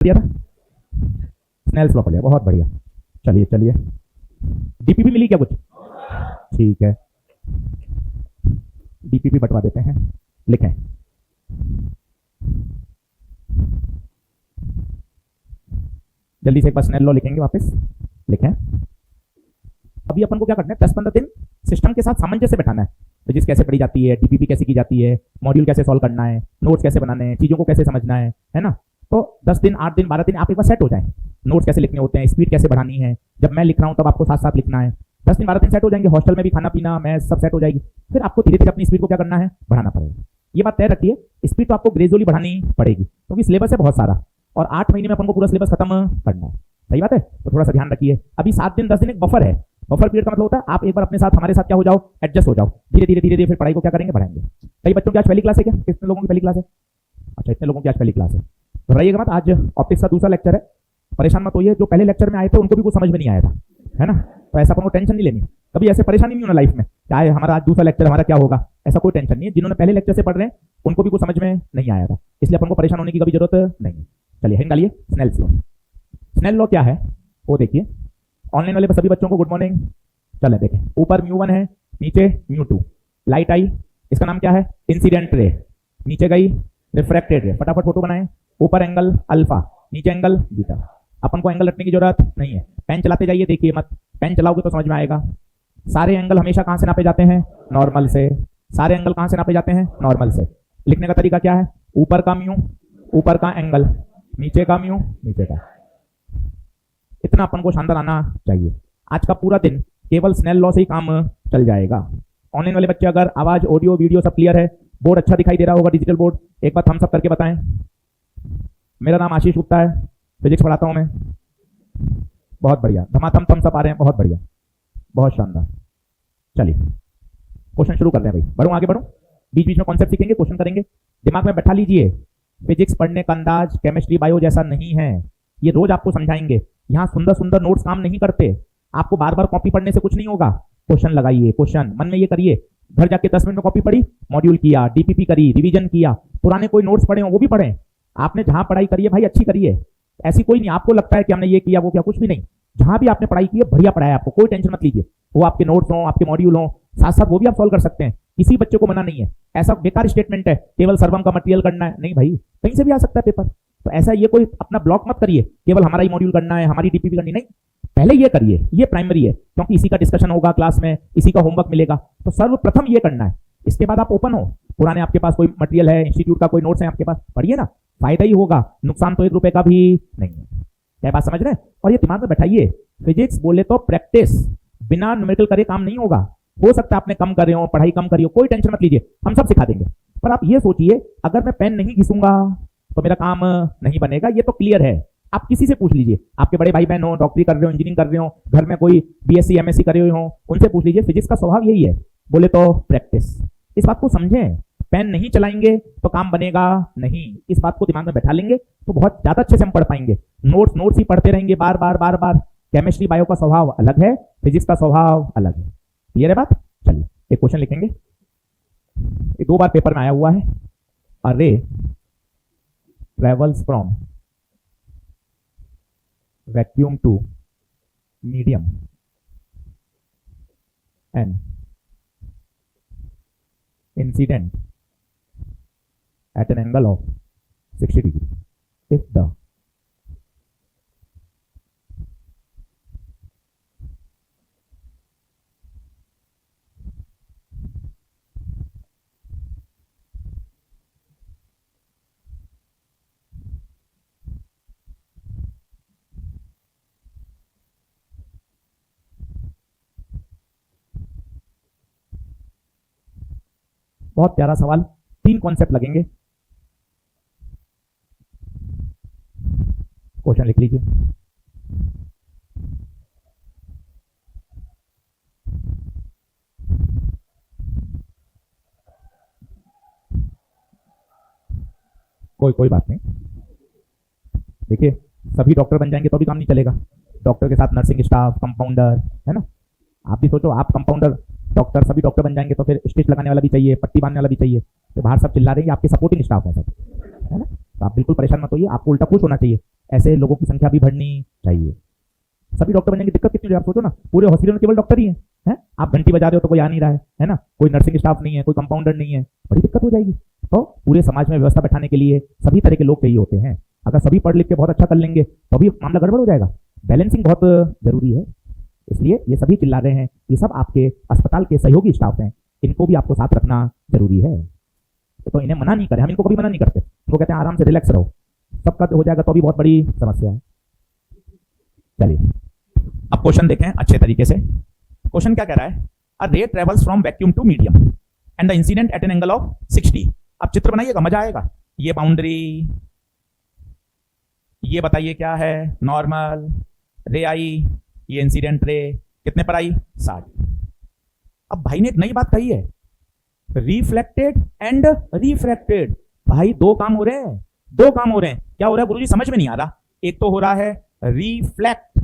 दिया था, Snell's law पढ़ लिया, बहुत बढ़िया। चलिए चलिए, डीपीपी मिली क्या कुछ? ठीक है, डीपीपी बंटवा देते हैं, लिखें। जल्दी से एक बार स्नेल लॉ लिखेंगे, वापस लिखें। अभी अपन को क्या करना है, 10-15 दिन सिस्टम के साथ सामंजस्य बैठाना है। फिजिक्स कैसे पढ़ी जाती है, डीपीपी कैसे की जाती है, मॉड्यूल कैसे सॉल्व करना है, नोट्स कैसे बनाने हैं, चीज़ों को कैसे समझना है ना। तो 10 दिन, 8 दिन, 12 दिन आप एक बार सेट हो जाए, नोट्स कैसे लिखने होते हैं, स्पीड कैसे बढ़ानी है, जब मैं लिख रहा हूँ तब आपको साथ साथ लिखना है। 10 दिन 12 दिन सेट हो जाएंगे, हॉस्टल में भी खाना पीना मैथ सब सेट हो जाएगी। फिर आपको धीरे धीरे अपनी स्पीड को क्या करना है, बढ़ाना पड़ेगा। ये बात तय रखिए, स्पीड तो आपको ग्रेजुअली बढ़ानी पड़ेगी, क्योंकि सिलेबस है बहुत सारा और 8 महीने में अपन को पूरा सिलेबस खत्म करना है। सही बात है, तो थोड़ा सा ध्यान रखिए। अभी 7 दिन 10 दिन एक बफर है। बफर पीरियड का मतलब होता है आप एक बार अपने साथ हमारे साथ क्या हो जाओ, एडजस्ट हो जाओ, धीरे धीरे धीरे धीरे फिर पढ़ाई को क्या करेंगे, बढ़ाएंगे। कई बच्चों की आज पहली क्लास है क्या? कितने लोगों की पहली क्लास है? अच्छा, इतने लोगों की आज पहली क्लास है। घबराइएगा मत, आज ऑप्टिक्स का दूसरा लेक्चर है, परेशान मत होइए। जो पहले लेक्चर में आए थे उनको भी कुछ समझ में नहीं आया था, है ना। तो ऐसा अपन को टेंशन नहीं लेनी, कभी ऐसे परेशानी नहीं होना लाइफ में, चाहे हमारा आज दूसरा लेक्चर हमारा क्या होगा, ऐसा कोई टेंशन नहीं है। जिन्होंने पहले लेक्चर से पढ़ रहे हैं उनको भी कुछ समझ में नहीं आया था, इसलिए अपन को परेशान होने की कभी जरूरत नहीं है। चलिए हेड डालिए, स्नेल्स लॉ। स्नेल लॉ क्या है वो देखिए। ऑनलाइन वाले सभी बच्चों को गुड मॉर्निंग। चले देखें, ऊपर μ1 है, नीचे μ2। लाइट आई, इसका नाम क्या है, इंसिडेंट रे। नीचे गई रिफ्रैक्टेड रे। फटाफट फोटो बनाएं। ऊपर एंगल अल्फा, नीचे एंगल बीटा। अपन को एंगल रखने की जरूरत नहीं है, पेन चलाते जाइए, देखिए मत, पेन चलाओगे तो समझ में आएगा। सारे एंगल हमेशा कहां से नापे जाते हैं, नॉर्मल से। सारे एंगल कहां से नापे जाते हैं, नॉर्मल से। लिखने का तरीका क्या है, ऊपर का म्यू, ऊपर का एंगल, नीचे का म्यू, नीचे का। इतना अपन को शानदार आना चाहिए। आज का पूरा दिन केवल स्नेल लॉ से ही काम चल जाएगा। ऑनलाइन वाले बच्चे अगर आवाज ऑडियो वीडियो सब क्लियर है, बोर्ड अच्छा दिखाई दे रहा होगा, डिजिटल बोर्ड, एक बार थम्स अप करके बताएं। मेरा नाम आशीष गुप्ता है, फिजिक्स पढ़ाता हूं मैं। बहुत बढ़िया, धमाधम थम्स अप आ रहे हैं, बहुत बढ़िया, बहुत शानदार। चलिए क्वेश्चन शुरू कर रहे हैं भाई, बढ़ूं आगे बढ़ूं, बीच बीच में कॉन्सेप्ट सीखेंगे, क्वेश्चन करेंगे। दिमाग में बैठा लीजिए, फिजिक्स पढ़ने का अंदाज केमिस्ट्री बायो जैसा नहीं है। ये रोज आपको समझाएंगे, यहाँ सुंदर सुंदर नोट्स काम नहीं करते। आपको बार बार कॉपी पढ़ने से कुछ नहीं होगा। क्वेश्चन लगाइए, क्वेश्चन मन में ये करिए, घर जाके 10 मिनट में कॉपी पढ़ी, मॉड्यूल किया, डीपीपी करी, रिवीजन किया, पुराने कोई नोट्स पढ़े हो वो भी पढ़ें। आपने जहां पढ़ाई करी है भाई अच्छी करिए, ऐसी कोई नहीं आपको लगता है कि हमने ये किया वो किया, कुछ भी नहीं। जहां भी आपने पढ़ाई की है बढ़िया पढ़ाया आपको, कोई टेंशन मत लीजिए। वो आपके नोट्स हो, आपके मॉड्यूल हो, साथ साथ वो भी आप सॉल्व कर सकते हैं, किसी बच्चे को मना नहीं है। ऐसा बेकार स्टेटमेंट है केवल सर्वम का मटेरियल करना है, नहीं भाई, कहीं से भी आ सकता है पेपर। तो ऐसा ये कोई अपना ब्लॉक मत करिए, केवल हमारा ही मॉड्यूल करना है, हमारी डीपीपी करनी, नहीं। पहले ये करिए, ये प्राइमरी है, क्योंकि इसी का डिस्कशन होगा क्लास में, इसी का होमवर्क मिलेगा, तो सर्वप्रथम ये करना है। इसके बाद आप ओपन हो, पुराने आपके पास कोई मटेरियल है, इंस्टीट्यूट का कोई नोट्स है आपके पास, पढ़िए ना, फायदा ही होगा, नुकसान तो 1 रुपए का भी नहीं है। क्या बात समझ रहे हैं? और ये दिमाग में बैठाइए, फिजिक्स बोले तो प्रैक्टिस, बिना न्यूमेरिकल करे काम नहीं होगा। हो सकता है आपने कम कर रहे हो, पढ़ाई कम करी हो, कोई टेंशन मत लीजिए, हम सब सिखा देंगे। पर आप ये सोचिए, अगर मैं पेन नहीं घिसूंगा तो मेरा काम नहीं बनेगा, ये तो क्लियर है। आप किसी से पूछ लीजिए, आपके बड़े भाई बहन हो, डॉक्टरी कर रहे हो, इंजीनियरिंग कर रहे हो, घर में कोई बीएससी एमएससी करे हुए हो, उनसे पूछ लीजिए। फिजिक्स का स्वभाव यही है, बोले तो प्रैक्टिस। इस बात को समझें, पेन नहीं चलाएंगे तो काम बनेगा नहीं। इस बात को दिमाग में बैठा लेंगे तो बहुत ज्यादा अच्छे से हम पढ़ पाएंगे। नोट्स ही पढ़ते रहेंगे बार बार बार बार। केमिस्ट्री बायो का स्वभाव अलग है, फिजिक्स का स्वभाव अलग है। क्लियर है बात? चलिए एक क्वेश्चन लिखेंगे, ये 2 बार पेपर में आया हुआ है। A ray travels from vacuum to medium and incident at an angle of 60 degree if the बहुत प्यारा सवाल, 3 कॉन्सेप्ट लगेंगे। क्वेश्चन लिख लीजिए। कोई बात नहीं, देखिए सभी डॉक्टर बन जाएंगे तो भी काम नहीं चलेगा। डॉक्टर के साथ नर्सिंग स्टाफ, कंपाउंडर, है ना। आप भी सोचो, आप कंपाउंडर डॉक्टर, सभी डॉक्टर बन जाएंगे तो फिर स्टिच लगाने वाला भी चाहिए, पट्टी बांधने वाला भी चाहिए। तो बाहर सब चिल्ला रहे हैं, आपके सपोर्टिंग स्टाफ है सब, है ना। तो आप बिल्कुल परेशान मत होइए, आपको उल्टा खुश होना चाहिए। ऐसे लोगों की संख्या भी बढ़नी चाहिए। सभी डॉक्टर बनने की दिक्कत कितनी है आप सोचो ना, पूरे हॉस्पिटल में केवल डॉक्टर ही हैं। आप घंटी बजा रहे हो तो कोई आ नहीं रहा है ना, कोई नर्सिंग स्टाफ नहीं है, कोई कंपाउंडर नहीं है, बड़ी दिक्कत हो जाएगी। तो पूरे समाज में व्यवस्था बैठाने के लिए सभी तरह के लोग चाहिए होते हैं। अगर सभी पढ़ लिख के बहुत अच्छा कर लेंगे तो अभी मामला गड़बड़ हो जाएगा। बैलेंसिंग बहुत जरूरी है, इसलिए ये सभी चिल्ला रहे हैं, ये सब आपके अस्पताल के सहयोगी स्टाफ हैं, इनको भी आपको साथ रखना जरूरी है। तो इन्हें मना नहीं करें, हम इनको कभी मना नहीं करते, इनको कहते हैं आराम से रिलैक्स रहो, सबका हो जाएगा तो भी बहुत बड़ी समस्या है। चलिए अब क्वेश्चन देखें अच्छे तरीके से। क्वेश्चन क्या कह रहा है, a ray travels from vacuum to medium and the incident at an angle of 60। अब चित्र बनाइएगा, मजा आएगा। ये बाउंड्री, ये बताइए क्या है, नॉर्मल रे आई, ये इंसिडेंट रे कितने पर आई, 60। अब भाई ने एक नई बात कही है, रिफ्लेक्टेड एंड रिफ्रैक्टेड। भाई दो काम हो रहे हैं, दो काम हो रहे हैं। क्या हो रहा है गुरुजी, समझ में नहीं आ रहा। एक तो हो रहा है रिफ्लेक्ट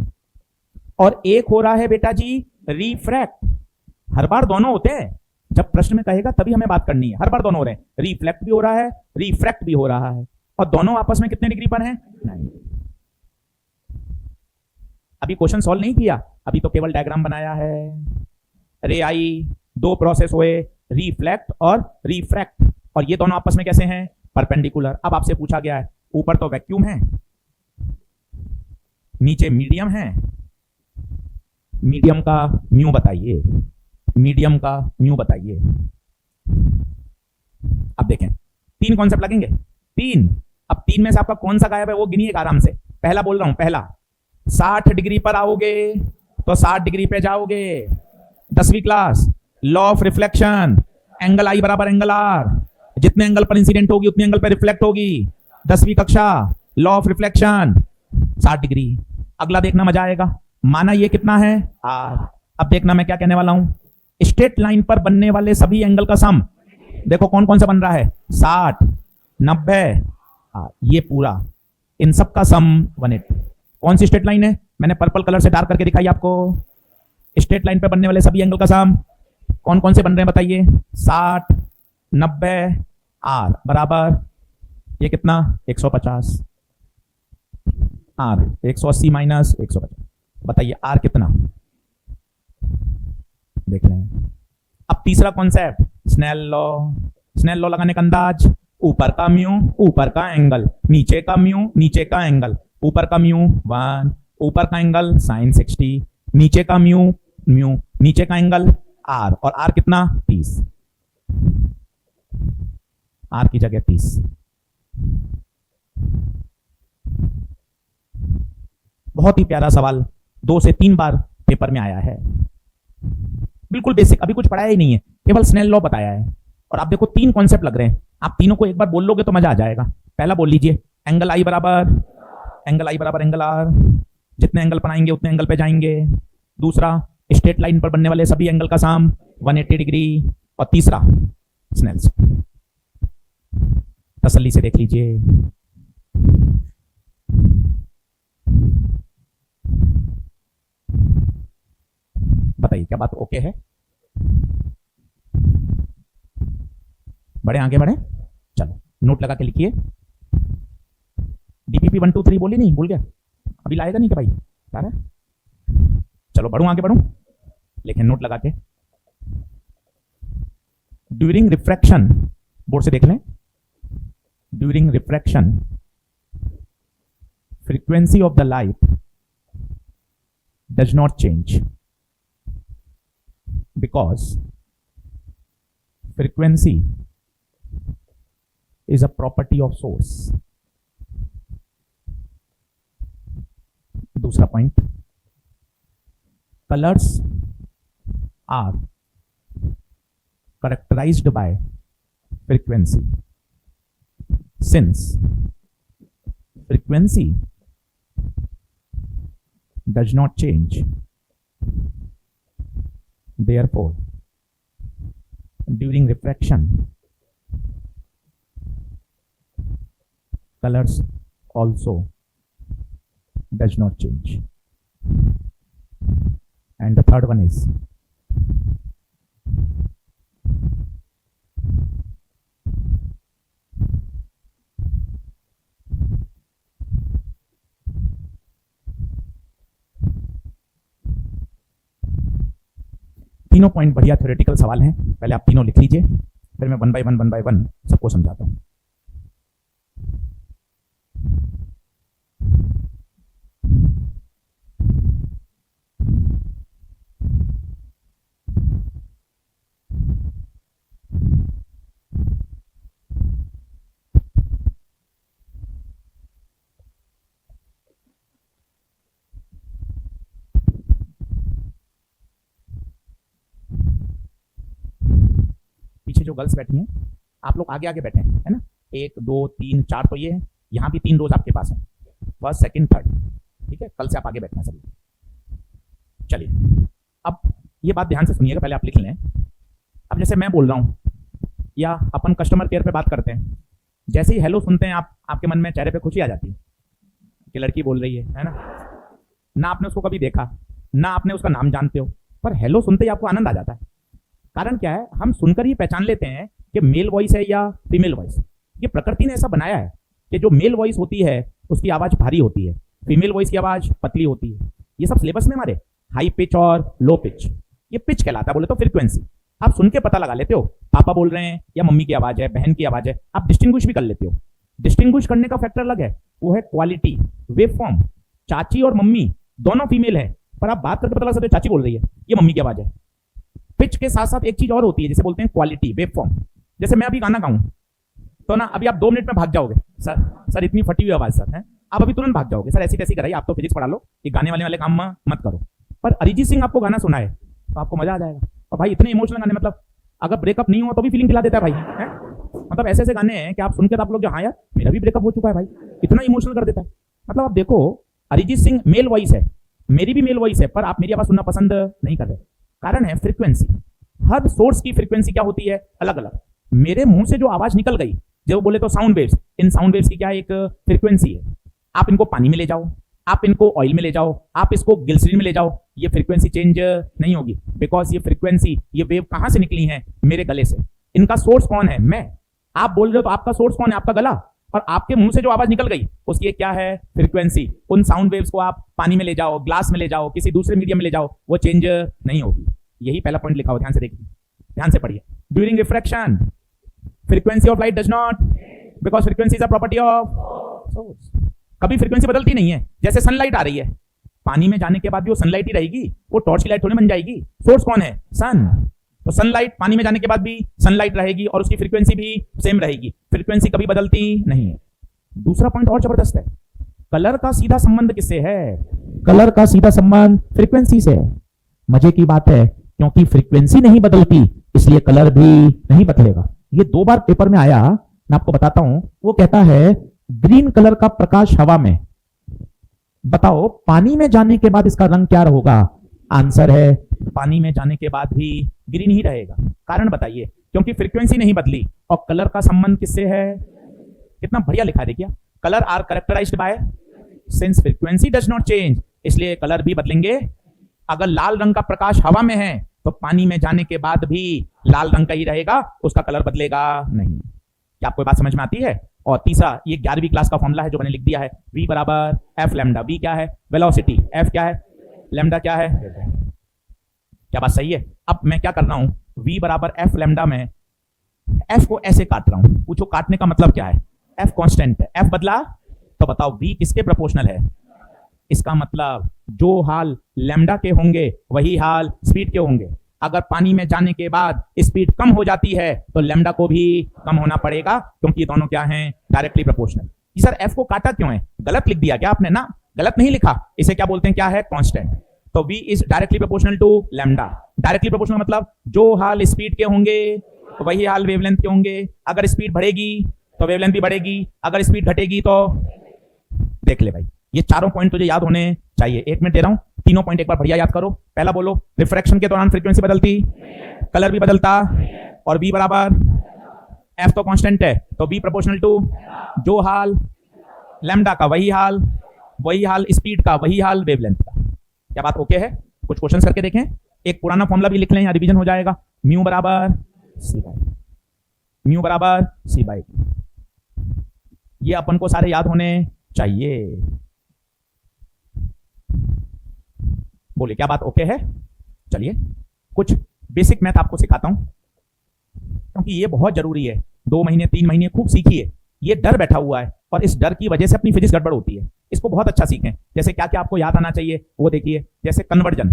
और एक हो रहा है बेटा जी रिफ्रैक्ट। हर बार दोनों होते हैं, जब प्रश्न में कहेगा तभी हमें बात करनी है। हर बार दोनों हो रहे हैं, रिफ्लेक्ट भी हो रहा है, रिफ्रैक्ट भी हो रहा है, और दोनों आपस में कितने डिग्री पर हैं, 90। अभी क्वेश्चन सॉल्व नहीं किया, अभी तो केवल डायग्राम बनाया है। रे आई, दो प्रोसेस हुए, रिफ्लेक्ट और रिफ्रैक्ट, और ये दोनों आपस में कैसे हैं, परपेंडिकुलर। अब आपसे पूछा गया है, ऊपर तो वैक्यूम है, नीचे मीडियम है, मीडियम का म्यू बताइए, मीडियम का म्यू बताइए। अब देखें, तीन कॉन्सेप्ट लगेंगे, तीन। अब तीन में से आपका कौन सा गायब है वो गिनिएगा आराम से। पहला बोल रहा हूं, पहला 60 डिग्री पर आओगे तो 60 डिग्री पे जाओगे, 10वीं class, law of reflection, angle i बराबर एंगल आर, जितने एंगल पर इंसिडेंट होगी उतने एंगल पर रिफ्लेक्ट होगी, 10वीं कक्षा, लॉ ऑफ रिफ्लेक्शन, 60 डिग्री। अगला देखना मजा आएगा, माना ये कितना है, आर। अब देखना मैं क्या कहने वाला हूं, स्ट्रेट लाइन पर बनने वाले सभी एंगल का सम, देखो कौन कौन सा बन रहा है, 60, 90, ये पूरा, इन सब का सम 180। कौन सी स्ट्रेट लाइन है, मैंने पर्पल कलर से डार्क करके दिखाई आपको। स्ट्रेट लाइन पर बनने वाले सभी एंगल का सम कौन कौन से बन रहे हैं बताइए, 60, 90, आर बराबर ये कितना, 150, आर 180 माइनस 150, बताइए आर कितना, देख लें। अब तीसरा concept, Snell law. Snell law लगाने का अंदाज, ऊपर का म्यू, ऊपर का एंगल, नीचे का म्यू, नीचे का एंगल, ऊपर का म्यू 1, ऊपर का एंगल साइन 60, नीचे का म्यू, म्यू नीचे का एंगल आर, और आर कितना, 30, आर की जगह 30। बहुत ही प्यारा सवाल, 2 से 3 बार पेपर में आया है, बिल्कुल बेसिक, अभी कुछ पढ़ाया ही नहीं है, केवल स्नेल लॉ बताया है। और आप देखो 3 कॉन्सेप्ट लग रहे हैं, आप तीनों को एक बार बोल लोगे तो मजा आ जाएगा। पहला बोल लीजिए, एंगल आई बराबर एंगल आर, जितने एंगल पर आएंगे उतने एंगल पे जाएंगे। दूसरा, स्ट्रेट लाइन पर बनने वाले सभी एंगल का सम 180 डिग्री। और तीसरा, स्नेल्स, तसल्ली से देख लीजिए। बताइए क्या बात ओके है, बढ़े आगे बढ़े, चलो नोट लगा के लिखिए। डीपीपी 1 2 3 बोली नहीं, भूल गया, अभी लाएगा नहीं क्या भाई, ला रहा है? चलो बढ़ू आगे बढ़ू, लेकिन नोट लगा के। ड्यूरिंग रिफ्रैक्शन, बोर्ड से देख लें, during refraction frequency of the light does not change because frequency is a property of source. दूसरा point, colors are characterized by frequency. Since frequency does not change, therefore during refraction colors also does not change. And the third one is तीनों point बढ़िया theoretical सवाल हैं, पहले आप तीनों लिख लीजिए, फिर मैं वन बाय वन सबको समझाता हूं। पीछे जो गर्ल्स बैठी हैं, आप लोग आगे आगे बैठे हैं, है ना, 1 2 3 4 तो ये है, यहाँ भी 3 रोज आपके पास है, फर्स्ट सेकंड थर्ड, ठीक है, कल से आप आगे बैठना सभी। चलिए अब ये बात ध्यान से सुनिएगा, पहले आप लिख लें। अब जैसे मैं बोल रहा हूँ या अपन कस्टमर केयर पे बात करते हैं, जैसे ही हेलो सुनते हैं आप, आपके मन में चेहरे पे खुशी आ जाती है कि लड़की बोल रही है ना आपने उसको कभी देखा, ना आपने उसका नाम जानते हो, पर हेलो सुनते ही आपको आनंद आ जाता है। कारण क्या है, हम सुनकर ही पहचान लेते हैं कि मेल वॉइस है या फीमेल वॉइस। ये प्रकृति ने ऐसा बनाया है कि जो मेल वॉइस होती है उसकी आवाज भारी होती है, फीमेल वॉइस की आवाज पतली होती है। ये सब सिलेबस में हमारे हाई पिच और लो पिच, ये पिच कहलाता है, बोले तो फ्रीक्वेंसी। आप सुन के पता लगा लेते हो पापा बोल रहे हैं या मम्मी की आवाज है, बहन की आवाज है, आप डिस्टिंग्विश भी कर लेते हो। डिस्टिंग्विश करने का फैक्टर अलग है, वो है क्वालिटी, वेव फॉर्म। चाची और मम्मी दोनों फीमेल है, पर आप बात करके पता लगा सकते हो चाची बोल रही है, ये मम्मी की आवाज है। पिच के साथ साथ एक चीज और होती है जिसे बोलते हैं क्वालिटी, वेव फॉर्म। जैसे मैं अभी गाना गाऊं तो ना अभी आप 2 मिनट में भाग जाओगे, सर इतनी फटी हुई आवाज सर है, आप अभी तुरंत भाग जाओगे, सर ऐसी कैसी कराई, आप तो फिजिक्स पढ़ा लो, ये गाने वाले काम मत करो। पर अरिजीत सिंह आपको गाना सुनाए तो आपको मजा आ जाएगा। और भाई इतने इमोशनल गाने, मतलब अगर ब्रेकअप नहीं हुआ तो भी फीलिंग खिला देता है भाई, है? मतलब ऐसे ऐसे गाने हैं कि आप सुनकर आप लोग जो हाँ यार मेरा भी ब्रेकअप हो चुका है भाई, इतना इमोशनल कर देता है। मतलब आप देखो, अरिजीत सिंह मेल वॉइस है, मेरी भी मेल वॉइस है, पर आप मेरी आवाज सुनना पसंद नहीं कर रहे। कारण है फ्रीक्वेंसी। हर सोर्स की फ्रीक्वेंसी क्या होती है, अलग अलग। मेरे मुंह से जो आवाज निकल गई, जो बोले तो साउंड वेव्स, इन साउंड वेव्स की क्या एक फ्रीक्वेंसी है। आप इनको पानी में ले जाओ, आप इनको ऑयल में ले जाओ, आप इसको ग्लिसरीन में ले जाओ, ये फ्रीक्वेंसी चेंज नहीं होगी, बिकॉज ये फ्रीक्वेंसी, ये वेव कहां से निकली है, मेरे गले से। इनका सोर्स कौन है, मैं। आप बोल रहे हो तो आपका सोर्स कौन है, आपका गला। और आपके मुंह से जो आवाज निकल गई उसकी क्या है, फ्रीक्वेंसी। उन साउंड वेव्स को आप पानी में ले जाओ, ग्लास में ले जाओ, किसी दूसरे मीडियम में ले जाओ, वो चेंज नहीं होगी। यही पहला पॉइंट लिखा हुआ, ध्यान से देखिए, ध्यान से पढ़िए। During refraction frequency of light does not, because frequency is a property of source. कभी फ्रीक्वेंसी बदलती नहीं है। जैसे सनलाइट आ रही है, पानी में जाने के बाद भी वो सनलाइट ही रहेगी, वो टॉर्च की लाइट थोड़ी बन जाएगी। सोर्स कौन है, सन। तो सनलाइट पानी में जाने के बाद भी सनलाइट रहेगी और उसकी फ्रीक्वेंसी भी सेम रहेगी, फ्रीक्वेंसी कभी बदलती नहीं है। दूसरा पॉइंट और जबरदस्त है, कलर का सीधा संबंध किससे है, कलर का सीधा संबंध फ्रीक्वेंसी से है। मजे की बात है, क्योंकि फ्रीक्वेंसी नहीं बदलती इसलिए कलर भी नहीं बदलेगा। ये 2 बार पेपर में आया, मैं आपको बताता हूं। वो कहता है ग्रीन कलर का प्रकाश हवा में, बताओ पानी में जाने के बाद इसका रंग क्या होगा। आंसर है पानी में जाने के बाद भी ग्रीन ही रहेगा। कारण बताइए, क्योंकि फ्रीक्वेंसी नहीं बदली और कलर का संबंध किससे है। कितना बढ़िया लिखा है, देखिए, colour are characterised by since frequency does not change, इसलिए कलर भी बदलेंगे। अगर लाल रंग का प्रकाश हवा में है तो पानी में जाने के बाद भी लाल रंग का ही रहेगा, उसका कलर बदलेगा नहीं। क्या आपको बात समझ में आती है। और तीसरा, ये 11वीं क्लास का फॉर्मूला है जो मैंने लिख दिया है, v बराबर एफ लैम्डा। v क्या है, वेलोसिटी, f क्या है, लैम्डा क्या है। क्या बात सही है। अब मैं क्या कर रहा हूं, v बराबर एफ लैम्डा में f को ऐसे काट रहा हूं। पूछो काटने का मतलब क्या है, f कांस्टेंट है, f बदला तो बताओ v किसके प्रोपोर्शनल है। इसका मतलब जो हाल लैम्डा के होंगे वही हाल स्पीड के होंगे। अगर पानी में जाने के बाद स्पीड कम हो जाती है तो लैम्डा को भी कम होना पड़ेगा, क्योंकि ये दोनों क्या हैं, डायरेक्टली प्रोपोर्शनल। सर एफ को काटा क्यों है, गलत लिख दिया क्या आपने ना, गलत नहीं लिखा। इसे क्या बोलते हैं, क्या है, कांस्टेंट। तो v is directly proportional to lambda. Directly proportional मतलब जो हाल स्पीड के होंगे वही हाल वेवलेंथ के होंगे। अगर स्पीड बढ़ेगी तो वेवलेंथ भी बढ़ेगी, अगर स्पीड घटेगी तो। देख ले भाई, ये चारों पॉइंट तुझे याद होने चाहिए। 1 मिनट दे रहा हूं, तीनों पॉइंट एक बार बढ़िया याद करो। पहला बोलो, रिफ्रैक्शन के दौरान फ्रीक्वेंसी बदलती, कलर भी बदलता, और v बराबर f तो कांस्टेंट है, तो v प्रोपोर्शनल टू जो हाल लैम्डा का वही हाल स्पीड का, वही हाल वेवलेंथ का। क्या बात ओके है। कुछ क्वेश्चंस करके देखें। एक पुराना फॉर्मूला भी लिख लें, यहाँ रिवीजन हो जाएगा। म्यू बराबर c बाई ये अपन को सारे याद होने चाहिए। बोले क्या बात ओके है। चलिए कुछ बेसिक मैथ आपको सिखाता हूं, क्योंकि ये बहुत जरूरी है। 2 महीने 3 महीने खूब सीखिए। ये डर बैठा हुआ है और इस डर की वजह से अपनी फिजिक्स गड़बड़ होती है। इसको बहुत अच्छा सीखें। जैसे क्या क्या आपको याद आना चाहिए वो देखिए। जैसे कन्वर्जन,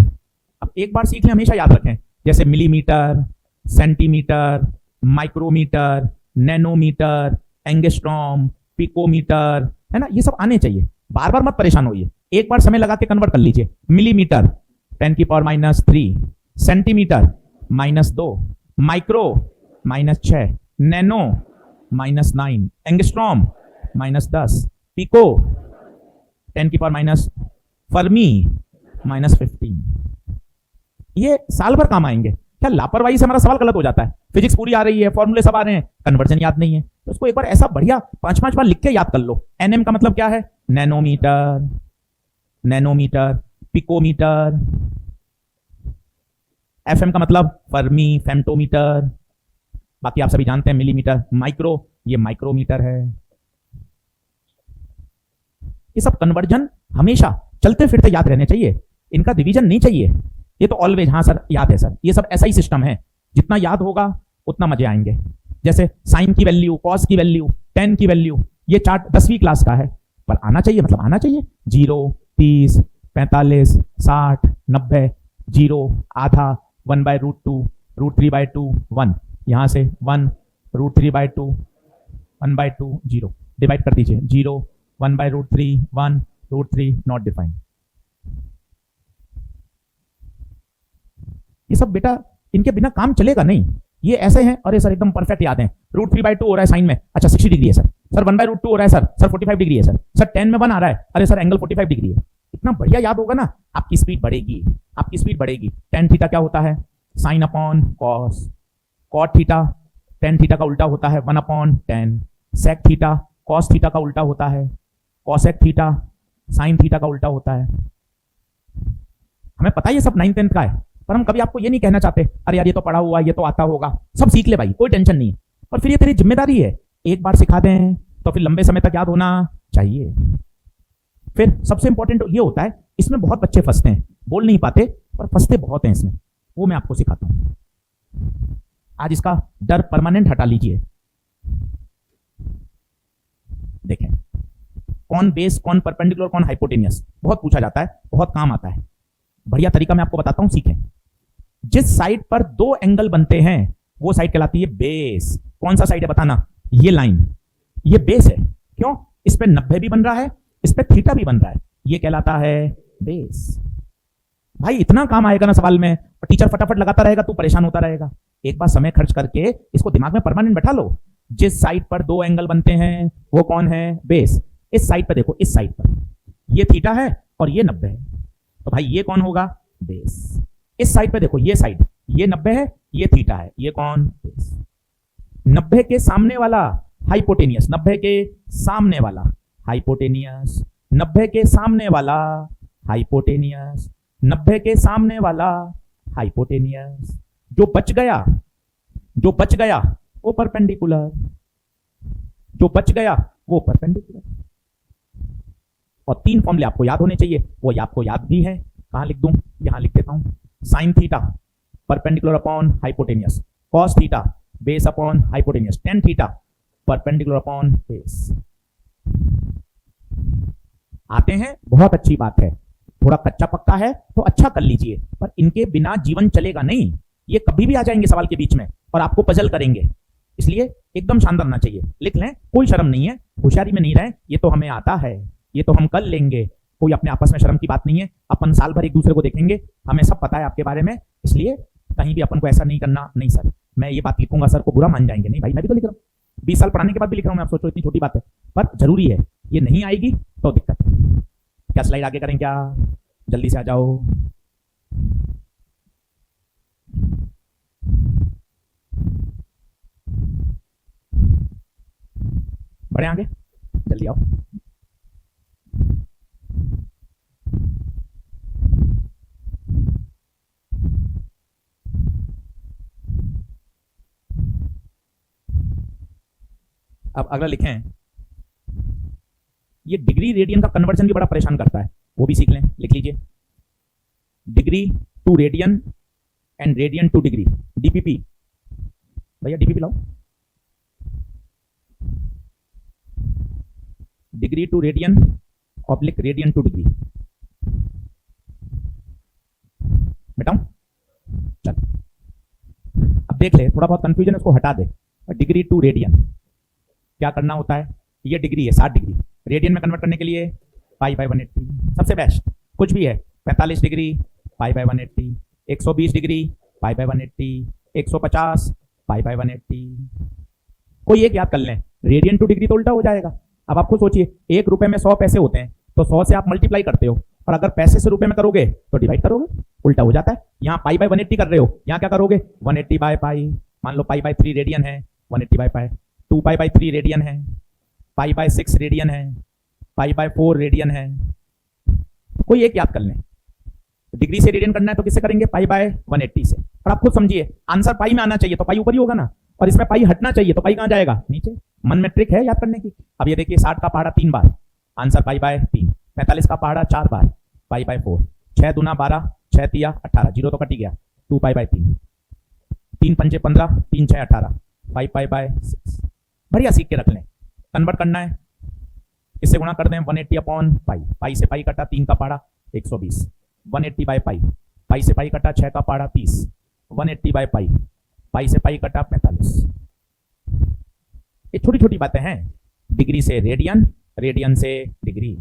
अब एक बार सीख लें, हमेशा याद रखें। जैसे millimetre, centimetre, micrometre, nanometre, angstrom, picometre, है ना, ये सब आने चाहिए। बार बार मत परेशान होइए, एक बार समय लगा के कन्वर्ट कर लीजिए। Millimetre 10⁻³ centimetre -2, micro -6, nano -9, angstrom -10, pico 10⁻, fermi -15। ये साल भर काम आएंगे। क्या लापरवाही से हमारा सवाल गलत हो जाता है? फिजिक्स पूरी आ रही है, फॉर्मूले सब आ रहे हैं, कन्वर्जन याद नहीं है, तो इसको एक बार ऐसा बढ़िया 5-5 बार लिख के याद कर लो। एनएम का मतलब क्या है? Nanometre, nanometre, picometre. एफएम का मतलब फर्मी, फेम्टोमीटर। बाकी आप सभी जानते हैं मिलीमीटर। माइक्रो, ये माइक्रोमीटर है। ये सब कन्वर्जन हमेशा चलते फिरते याद रहने चाहिए, इनका रिवीजन नहीं चाहिए। ये तो ऑलवेज, हाँ सर याद है सर, ये सब ऐसा ही सिस्टम है। जितना याद होगा उतना मजे आएंगे। जैसे साइन की वैल्यू, कॉस की वैल्यू, टेन की वैल्यू, ये चार्ट 10वीं क्लास का है, पर आना चाहिए, मतलब आना चाहिए। 0, 30, 45, 60, 90, 0, आधा, 1/√2, √3/2, 1, यहां से 1, √3/2, 1/2, 0, डिवाइड कर दीजिए। 0, 1/√3, 1, √3, नॉट डिफाइंड। ये सब बेटा इनके बिना काम चलेगा नहीं। ये ऐसे हैं और ये सर एकदम परफेक्ट याद हैं। √3/2 हो रहा है साइन में, अच्छा 60 डिग्री है सर। सर 1/√2 हो रहा है सर 45 डिग्री है सर। सर 10 में 1 आ रहा है, अरे सर एंगल 45 डिग्री है। इतना बढ़िया याद होगा ना, आपकी स्पीड बढ़ेगी, आपकी स्पीड बढ़ेगी। tan थीटा क्या होता है? Sine upon cos. Cot theta, tan theta का उल्टा होता है 1/tan। Sec theta cos theta का उल्टा होता है। कॉसेक थीटा साइन थीटा का उल्टा होता है। हमें पता है ये सब 9th 10th का है, पर हम कभी आपको ये नहीं कहना चाहते अरे यार ये तो पढ़ा हुआ, ये तो आता होगा, सब सीख ले भाई, कोई टेंशन नहीं है। पर फिर ये तेरी जिम्मेदारी है, एक बार सिखा दें तो फिर लंबे समय तक याद होना चाहिए। फिर सबसे इंपॉर्टेंट ये होता है, इसमें बहुत बच्चे फंसते हैं, बोल नहीं पाते पर फंसते बहुत हैं इसमें, वो मैं आपको सिखाता हूं। आज इसका डर परमानेंट हटा लीजिए। देखें, कौन बेस, कौन परपेंडिकुलर, कौन हाइपोटेनियस, बहुत पूछा जाता है, बहुत काम आता है। बढ़िया तरीका मैं आपको बताता हूं, सीखें। जिस साइड पर 2 एंगल बनते हैं वो साइड कहलाती है बेस। कौन सा साइड है बताना? ये लाइन, ये बेस है। क्यों? इस पे 90 भी बन रहा है, इस पे थीटा भी बन रहा है, ये कहलाता है बेस। भाई इतना काम आएगा ना सवाल में, और टीचर फटाफट लगाता रहेगा, तू परेशान होता रहेगा। एक बार समय खर्च करके इसको दिमाग में परमानेंट बैठा लो। जिस साइड पर 2 एंगल बनते हैं वो कौन है? बेस। इस साइड पर देखो, इस साइड पर ये थीटा है और ये 90 है, तो भाई ये कौन होगा? बेस। इस साइड पे देखो, ये साइड, ये 90 है, ये थीटा है, ये कौन? बेस। 90 के सामने वाला हाइपोटेनियस, 90 के सामने वाला हाइपोटेनियस, 90 के सामने वाला हाइपोटेनियस, 90 के सामने वाला हाइपोटेनियस। जो बच गया, जो बच गया वो परपेंडिकुलर, जो बच गया वो परपेंडिकुलर। और 3 फॉर्मूले आपको याद होने चाहिए, वो आपको याद भी है। कहां लिख दूं? यहां लिख देता हूं। Sine theta perpendicular upon hypotenuse, cos theta base upon hypotenuse, tan theta perpendicular upon base. आते हैं, बहुत अच्छी बात है। थोड़ा कच्चा पक्का है तो अच्छा कर लीजिए, पर इनके बिना जीवन चलेगा नहीं। ये कभी भी आ जाएंगे सवाल के बीच में और आपको पजल करेंगे, इसलिए एकदम शानदार होना चाहिए। लिख लें, कोई शर्म नहीं है, होशियारी में नहीं रहे, ये तो हमें आता है, ये तो हम कर लेंगे, कोई अपने आपस में शर्म की बात नहीं है। अपन साल भर एक दूसरे को देखेंगे, हमें सब पता है आपके बारे में, इसलिए कहीं भी अपन को ऐसा नहीं करना। नहीं सर मैं ये बात लिखूंगा, सर को बुरा मान जाएंगे, नहीं भाई मैं भी तो लिख रहा हूँ, 20 साल पढ़ाने के बाद भी लिख रहा हूँ मैं। आप सोचो इतनी छोटी बात है, पर जरूरी है। ये नहीं आएगी तो दिक्कत है। क्या स्लाइड आगे करें क्या? जल्दी से आ जाओ। बढ़े आगे, जल्दी आओ। अब अगला लिखें, ये डिग्री रेडियन का कन्वर्जन भी बड़ा परेशान करता है, वो भी सीख लें। लिख लीजिए, degree to radian and radian to degree, DPP. भैया डीपीपी लाओ, degree to radian oblique radian to degree. बेटाऊं चल, अब देख ले, थोड़ा बहुत कंफ्यूजन उसको हटा दे। डिग्री टू रेडियन क्या करना होता है, ये डिग्री है 60 डिग्री, रेडियन में कन्वर्ट करने के लिए पाई बाय 180 सबसे बेस्ट। कुछ भी है, 45 degree pi by 180, 120 degree pi by 180, 150 pi by 180। कोई एक याद कर लें, रेडियन टू डिग्री तो उल्टा हो जाएगा। अब आपको सोचिए, 1 रुपए में 100 पैसे होते हैं, तो 100 से आप मल्टीप्लाई करते हो, और अगर पैसे से रुपए में करोगे तो डिवाइड करोगे, उल्टा हो जाता है। यहाँ पाई बाय 180 कर रहे हो, यहाँ क्या करोगे 180 बाय पाई, मान लो पाई बाय 3 रेडियन है, 180 by pi, 2 pi by 3 radian है, पाई बाय 6 रेडियन है, पाई बाय 4 रेडियन है। तो कोई एक याद कर लें, डिग्री से रेडियन करना है तो किससे करेंगे, पाई बाय 180 से। और आप खुद समझिए, आंसर पाई में आना चाहिए तो पाई ऊपर ही होगा ना, और इसमें पाई हटना चाहिए तो पाई कहां जाएगा, नीचे। मन में ट्रिक है याद करने की। अब ये देखिए, 60 का पहाड़ा 3 बार, आंसर पाई बाय 3। 45 का पहाड़ा 4 बार, पाई बाय 4। 6 दूना 12, 6 तिया 18, जीरो तो कट ही गया, 2 पाई बाय 3, 3 पंचे 15, 3 6 18, 5 पाई बाय 6। बढ़िया सीख के रख लें। कन्वर्ट करना है, इससे गुणा कर दें 180 अपॉन पाई, पाई से पाई कटा 3 का पहाड़ा 120, 180 बाय पाई, पाई से पाई कटा 6 का पहाड़ा 30, 180 बाय पाई, पाई से पाई कटा 45। ये छोटी छोटी बातें हैं, डिग्री से रेडियन, रेडियन से डिग्री।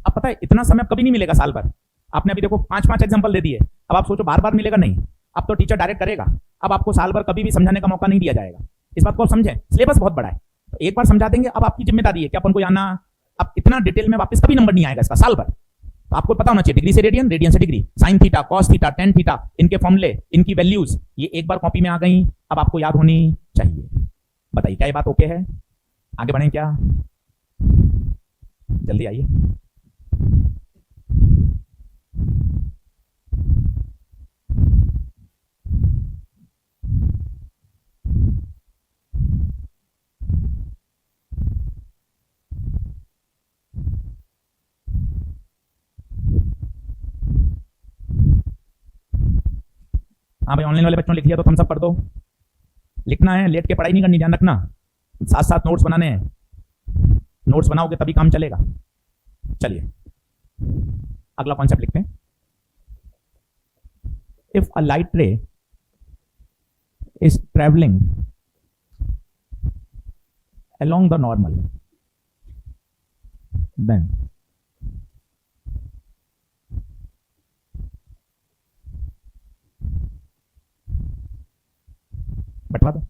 अब पता है, इतना समय कभी नहीं मिलेगा साल भर। आपने अभी देखो 5 एग्जांपल दे दिए, अब आप सोचो बार बार मिलेगा नहीं, अब तो टीचर डायरेक्ट करेगा। अब आपको साल भर कभी भी समझाने का मौका नहीं दिया जाएगा। इस बात को आप समझें, सिलेबस बहुत बड़ा है, तो एक बार समझा देंगे, अब आपकी जिम्मेदारी है कि अपन को आना, अब इतना डिटेल में वापस कभी नंबर नहीं आएगा इसका साल भर। तो आपको पता होना चाहिए, डिग्री से रेडियन, रेडियन से degree, sine theta, cos theta, tan theta, इनके फॉर्मूले, इनकी वैल्यूज, ये एक बार कॉपी में आ गई, अब आपको याद होनी चाहिए। बताइए क्या ये बात ओके है, आगे बढ़ें क्या, जल्दी आइए। हाँ भाई, ऑनलाइन वाले बच्चों ने लिख लिया तो थम्स अप कर दो। लिखना है, लेट के पढ़ाई नहीं करनी, ध्यान रखना, साथ साथ नोट्स बनाने हैं, नोट्स बनाओगे तभी काम चलेगा। चलिए अगला कॉन्सेप्ट लिखते हैं। इफ अ लाइट रे is travelling along the normal, then बटवा दो।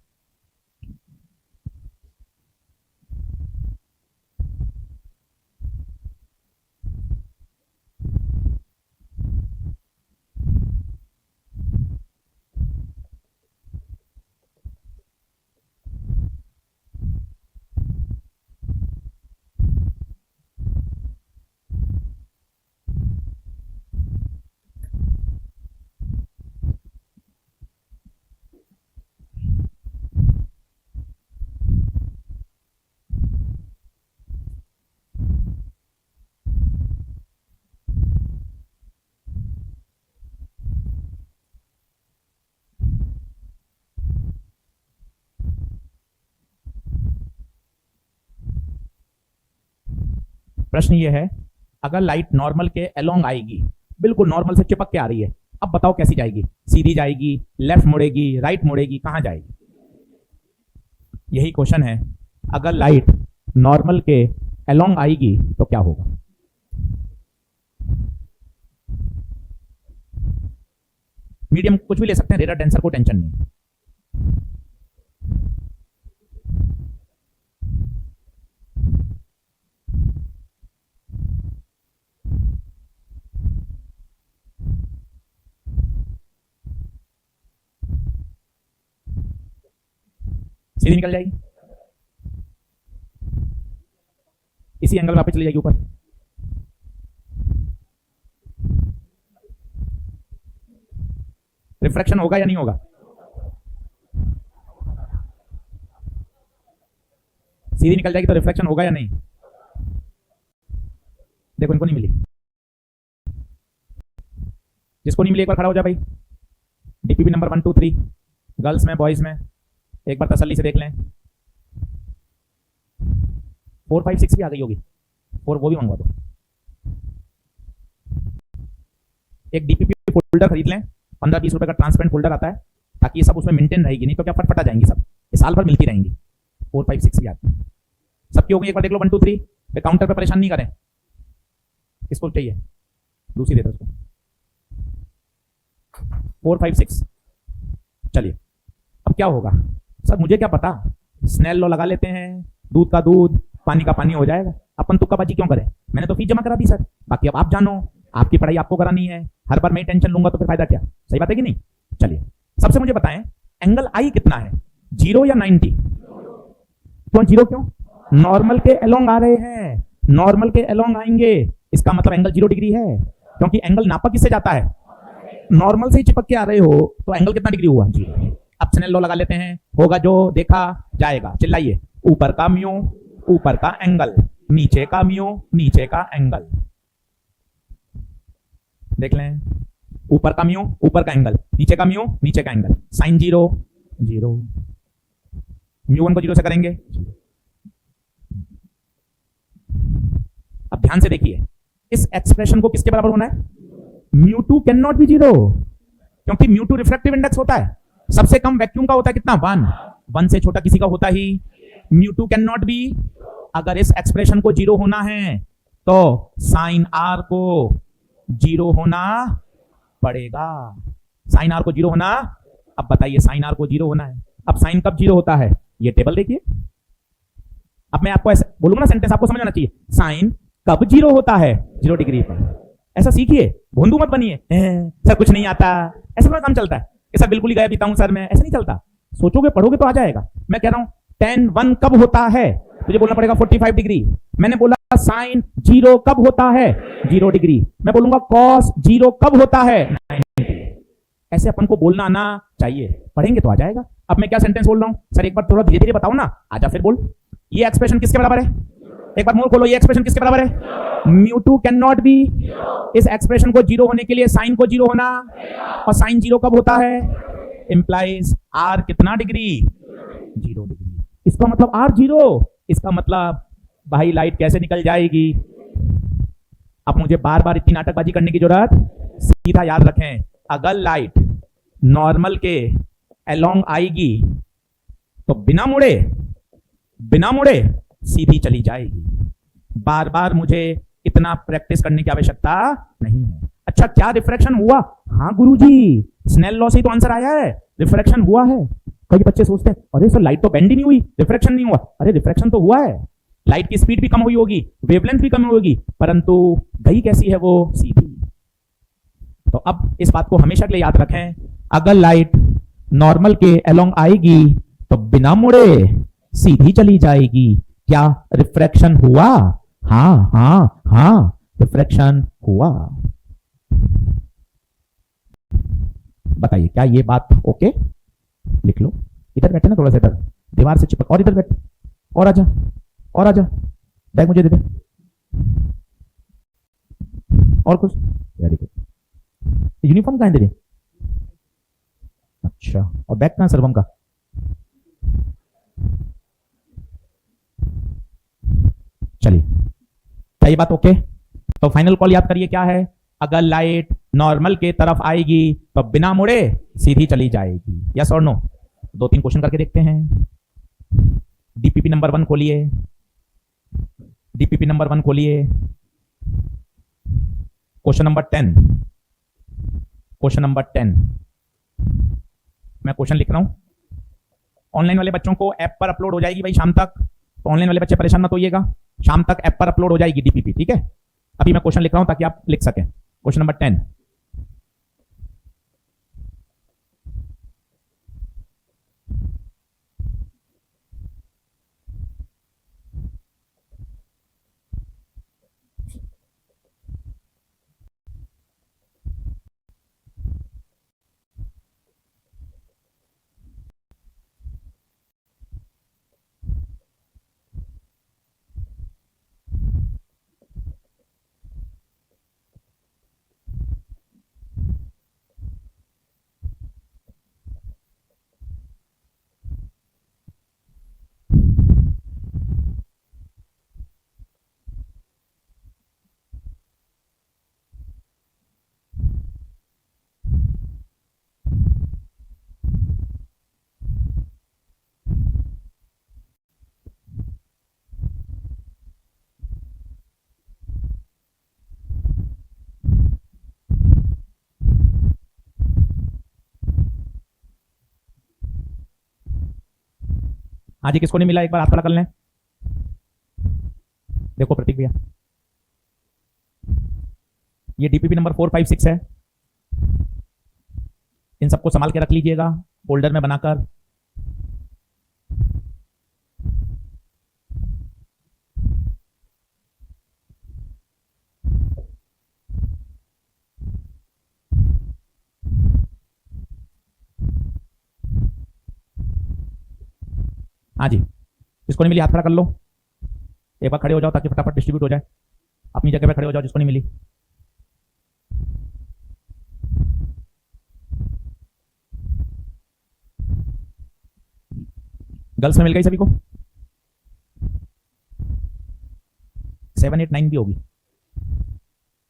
प्रश्न ये है, अगर लाइट नॉर्मल के अलोंग आएगी, बिल्कुल नॉर्मल से चिपक के आ रही है, अब बताओ कैसी जाएगी, सीधी जाएगी, लेफ्ट मुड़ेगी, राइट मुड़ेगी, कहां जाएगी? यही क्वेश्चन है, अगर लाइट नॉर्मल के अलोंग आएगी तो क्या होगा। मीडियम कुछ भी ले सकते हैं, रेडर डेंसर को टेंशन नहीं। सीधी निकल जाएगी, इसी एंगल वापस चली जाएगी ऊपर। रिफ्रैक्शन होगा या नहीं होगा? सीधी निकल जाएगी तो रिफ्लेक्शन होगा या नहीं? देखो इनको नहीं मिली, जिसको नहीं मिली एक बार खड़ा हो जाए भाई। डीपीपी नंबर 1 2 3, गर्ल्स में बॉयज में, एक बार तसल्ली से देख लें। 4 5 6 भी आ गई होगी, 4 वो भी मंगवा दो। एक डीपीपी फोल्डर खरीद लें, 15-20 रुपए का ट्रांसपेरेंट फोल्डर आता है, ताकि ये सब उसमें मेंटेन रहेगी, नहीं तो क्या फटफटा जाएंगी सब, ये साल भर मिलती रहेंगी। 4 5 6 भी आती है सबकी हो गई, एक बार देख लो 1 2 3। काउंटर पे परेशान नहीं करें, किसको चाहिए दूसरी दे दो उसको। 4 5 6। चलिए अब क्या होगा सर, मुझे क्या पता, स्नेल लॉ लगा लेते हैं, दूध का दूध पानी का पानी हो जाएगा, अपन तुक्काबाजी क्यों करें, मैंने तो फीस जमा करा दी सर, बाकी अब आप जानो, आपकी पढ़ाई आपको करानी है, हर बार मैं टेंशन लूंगा तो फिर फायदा क्या, सही बात है कि नहीं। चलिए सबसे मुझे बताएं, एंगल आई कितना है, 0 या 90? क्यों 0? क्यों? नॉर्मल के अलोंग आ रहे हैं, नॉर्मल के अलोंग आएंगे, इसका मतलब एंगल 0 डिग्री है, क्योंकि एंगल नापा किससे जाता है, नॉर्मल से ही चिपक के आ रहे हो, तो एंगल कितना डिग्री हुआ, 0। अब स्नेल लॉ लगा लेते हैं, होगा जो देखा जाएगा, चिल्लाइए। ऊपर का म्यू, ऊपर का एंगल, नीचे का म्यू, नीचे का एंगल, देख लें, ऊपर का म्यू, ऊपर का एंगल, नीचे का म्यू, नीचे का एंगल, साइन 0 0, म्यू 1 को 0 से करेंगे। अब ध्यान से देखिए, इस एक्सप्रेशन को किसके बराबर होना है, μ2 कैन नॉट बी 0, क्योंकि μ2 रिफ्रैक्टिव इंडेक्स होता है, सबसे कम वैक्यूम का होता है कितना, 1 से छोटा किसी का होता ही μ2 कैन नॉट बी। अगर इस एक्सप्रेशन को 0 होना है तो साइन आर को 0 होना पड़ेगा, साइन आर को 0 होना। अब बताइए साइन आर को 0 होना है, अब साइन कब 0 होता है, ये टेबल देखिए। अब मैं आपको ऐसे बोलूंगा ना सेंटेंस, आपको समझ आना चाहिए, साइन कब 0 होता है, 0 डिग्री पर। ऐसा सीखिए, भोंदू मत बनिए, सर कुछ नहीं आता, ऐसा थोड़ा काम चलता है, सर बिल्कुल ही गायब बीता हूं सर मैं, ऐसा नहीं चलता, सोचोगे पढ़ोगे तो आ जाएगा। मैं कह रहा हूं tan 1 कब होता है, तुझे बोलना पड़ेगा 45 डिग्री। मैंने बोला साइन 0 कब होता है, 0 डिग्री। मैं बोलूंगा cos 0 कब होता है, 90। ऐसे अपन को बोलना आना चाहिए, पढ़ेंगे तो आ जाएगा। अब मैं क्या सेंटेंस बोल रहा हूं सर, एक बार थोड़ा धीरे धीरे बताओ ना, आजा फिर बोल। ये एक्सप्रेशन किसके बराबर है, एक बार मुंह खोलो, ये एक्सप्रेशन किसके बराबर है, μ2 कैन नॉट बी। इस एक्सप्रेशन को 0 होने के लिए साइन को 0 होना, और साइन 0 कब होता है, इंप्लाइज आर कितना डिग्री, 0 डिग्री। इसका मतलब आर 0, इसका मतलब भाई लाइट कैसे निकल जाएगी। अब मुझे बार बार इतनी नाटकबाजी करने की जरूरत, सीधा याद रखें, अगर लाइट नॉर्मल के अलोंग आएगी तो बिना मुड़े सीधी चली जाएगी। बार बार मुझे इतना प्रैक्टिस करने की आवश्यकता नहीं है। अच्छा क्या रिफ्रैक्शन हुआ, हाँ गुरुजी स्नेल लॉ से ही तो आंसर आया है, रिफ्रैक्शन हुआ है। कई बच्चे सोचते हैं अरे सर लाइट तो बेंड ही नहीं हुई, रिफ्रैक्शन नहीं हुआ। अरे रिफ्रैक्शन तो हुआ है, लाइट की स्पीड भी कम हुई होगी, वेवलेंथ भी कम हुई होगी, परंतु गई कैसी है वो, सीधी। तो अब इस बात को हमेशा के लिए याद रखें, अगर लाइट नॉर्मल के अलोंग आएगी तो बिना मुड़े सीधी चली जाएगी। क्या रिफ्रैक्शन हुआ, हाँ हाँ हाँ रिफ्रैक्शन हुआ। बताइए क्या ये बात ओके, लिख लो। इधर बैठे ना थोड़ा सा, इधर दीवार से चिपक, और इधर बैठ, और आजा, और आजा, बैग मुझे दे दे, और कुछ, वेरी गुड। यूनिफॉर्म कहां है तेरी, अच्छा, और बैग कहां सर्वम का, चलिए क्या ये बात ओके। तो फाइनल कॉल याद करिए क्या है, अगर लाइट नॉर्मल के तरफ आएगी तो बिना मुड़े सीधी चली जाएगी, यस और नो। 2-3 क्वेश्चन करके देखते हैं। डीपीपी नंबर 1 खोलिए, डीपीपी नंबर 1 खोलिए, क्वेश्चन नंबर 10, क्वेश्चन नंबर 10। मैं क्वेश्चन लिख रहा हूं, ऑनलाइन वाले बच्चों को ऐप पर अपलोड हो जाएगी भाई शाम तक, तो ऑनलाइन वाले बच्चे परेशान मत होइएगा, शाम तक ऐप पर अपलोड हो जाएगी डीपीपी, ठीक है। अभी मैं क्वेश्चन लिख रहा हूं ताकि आप लिख सकें। क्वेश्चन नंबर 10, हाँ जी, किसको नहीं मिला एक बार हाथ खड़ा कर लें। देखो प्रतीक भैया, ये डीपीपी नंबर 456 है। इन सबको संभाल के रख लीजिएगा फोल्डर में बनाकर। हाँ जी, जिसको नहीं मिली हाथ खड़ा कर लो। एक बार खड़े हो जाओ ताकि फटाफट डिस्ट्रीब्यूट हो जाए। अपनी जगह पे खड़े हो जाओ जिसको नहीं मिली। गर्ल्स में मिल गई सभी को। 7, 8, 9 भी होगी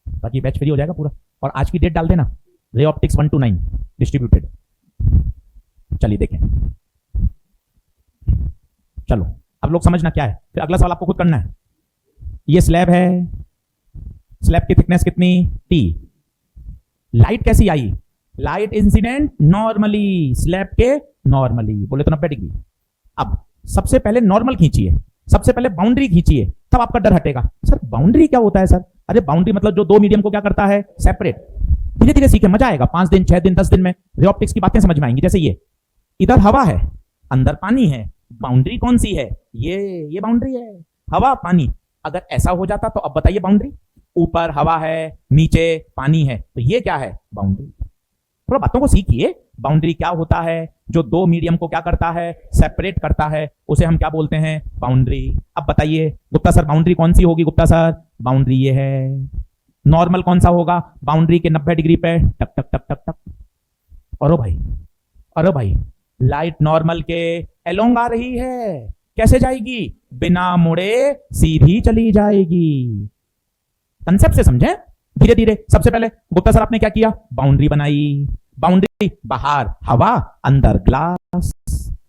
ताकि बैच फ्री हो जाएगा पूरा। और आज की डेट डाल देना, रे ऑप्टिक्स 1 to 9 डिस्ट्रीब्यूटेड। चलिए देखें, चलो अब लोग समझना क्या है, फिर अगला सवाल आपको खुद करना है। ये स्लैब है, स्लैब की थिकनेस कितनी, टी। लाइट कैसी आई, लाइट इंसिडेंट नॉर्मली स्लैब के, नॉर्मली बोले तो 90 डिग्री। अब सबसे पहले नॉर्मल खींचिए, सबसे पहले बाउंड्री खींचिए, तब आपका डर हटेगा। सर बाउंड्री क्या होता है सर? अरे बाउंड्री मतलब जो दो मीडियम को क्या करता है, सेपरेट। धीरे धीरे सीखे, मजा आएगा। 5 दिन 6 दिन 10 दिन में रे ऑप्टिक्स की बातें समझ में आएंगी। जैसे ये इधर हवा है, अंदर पानी है, बाउंड्री कौन सी है, ये बाउंड्री है, हवा पानी। अगर ऐसा हो जाता तो अब बताइए बाउंड्री, ऊपर हवा है नीचे पानी है, तो ये क्या है, बाउंड्री। थोड़ा बातों को सीखिए। बाउंड्री क्या होता है, जो दो मीडियम को क्या करता है, सेपरेट करता है, उसे हम क्या बोलते हैं, बाउंड्री। अब बताइए गुप्ता सर बाउंड्री कौन सी होगी, गुप्ता सर बाउंड्री ये है। नॉर्मल कौन सा होगा, बाउंड्री के 90 डिग्री पे टक टक टक टक टक। अरे भाई लाइट नॉर्मल के एलोंग आ रही है, कैसे जाएगी, बिना मुड़े सीधी चली जाएगी। कंसेप्ट से समझें धीरे धीरे। सबसे पहले गुप्ता सर आपने क्या किया, बाउंड्री बनाई। बाउंड्री बाहर हवा, अंदर ग्लास।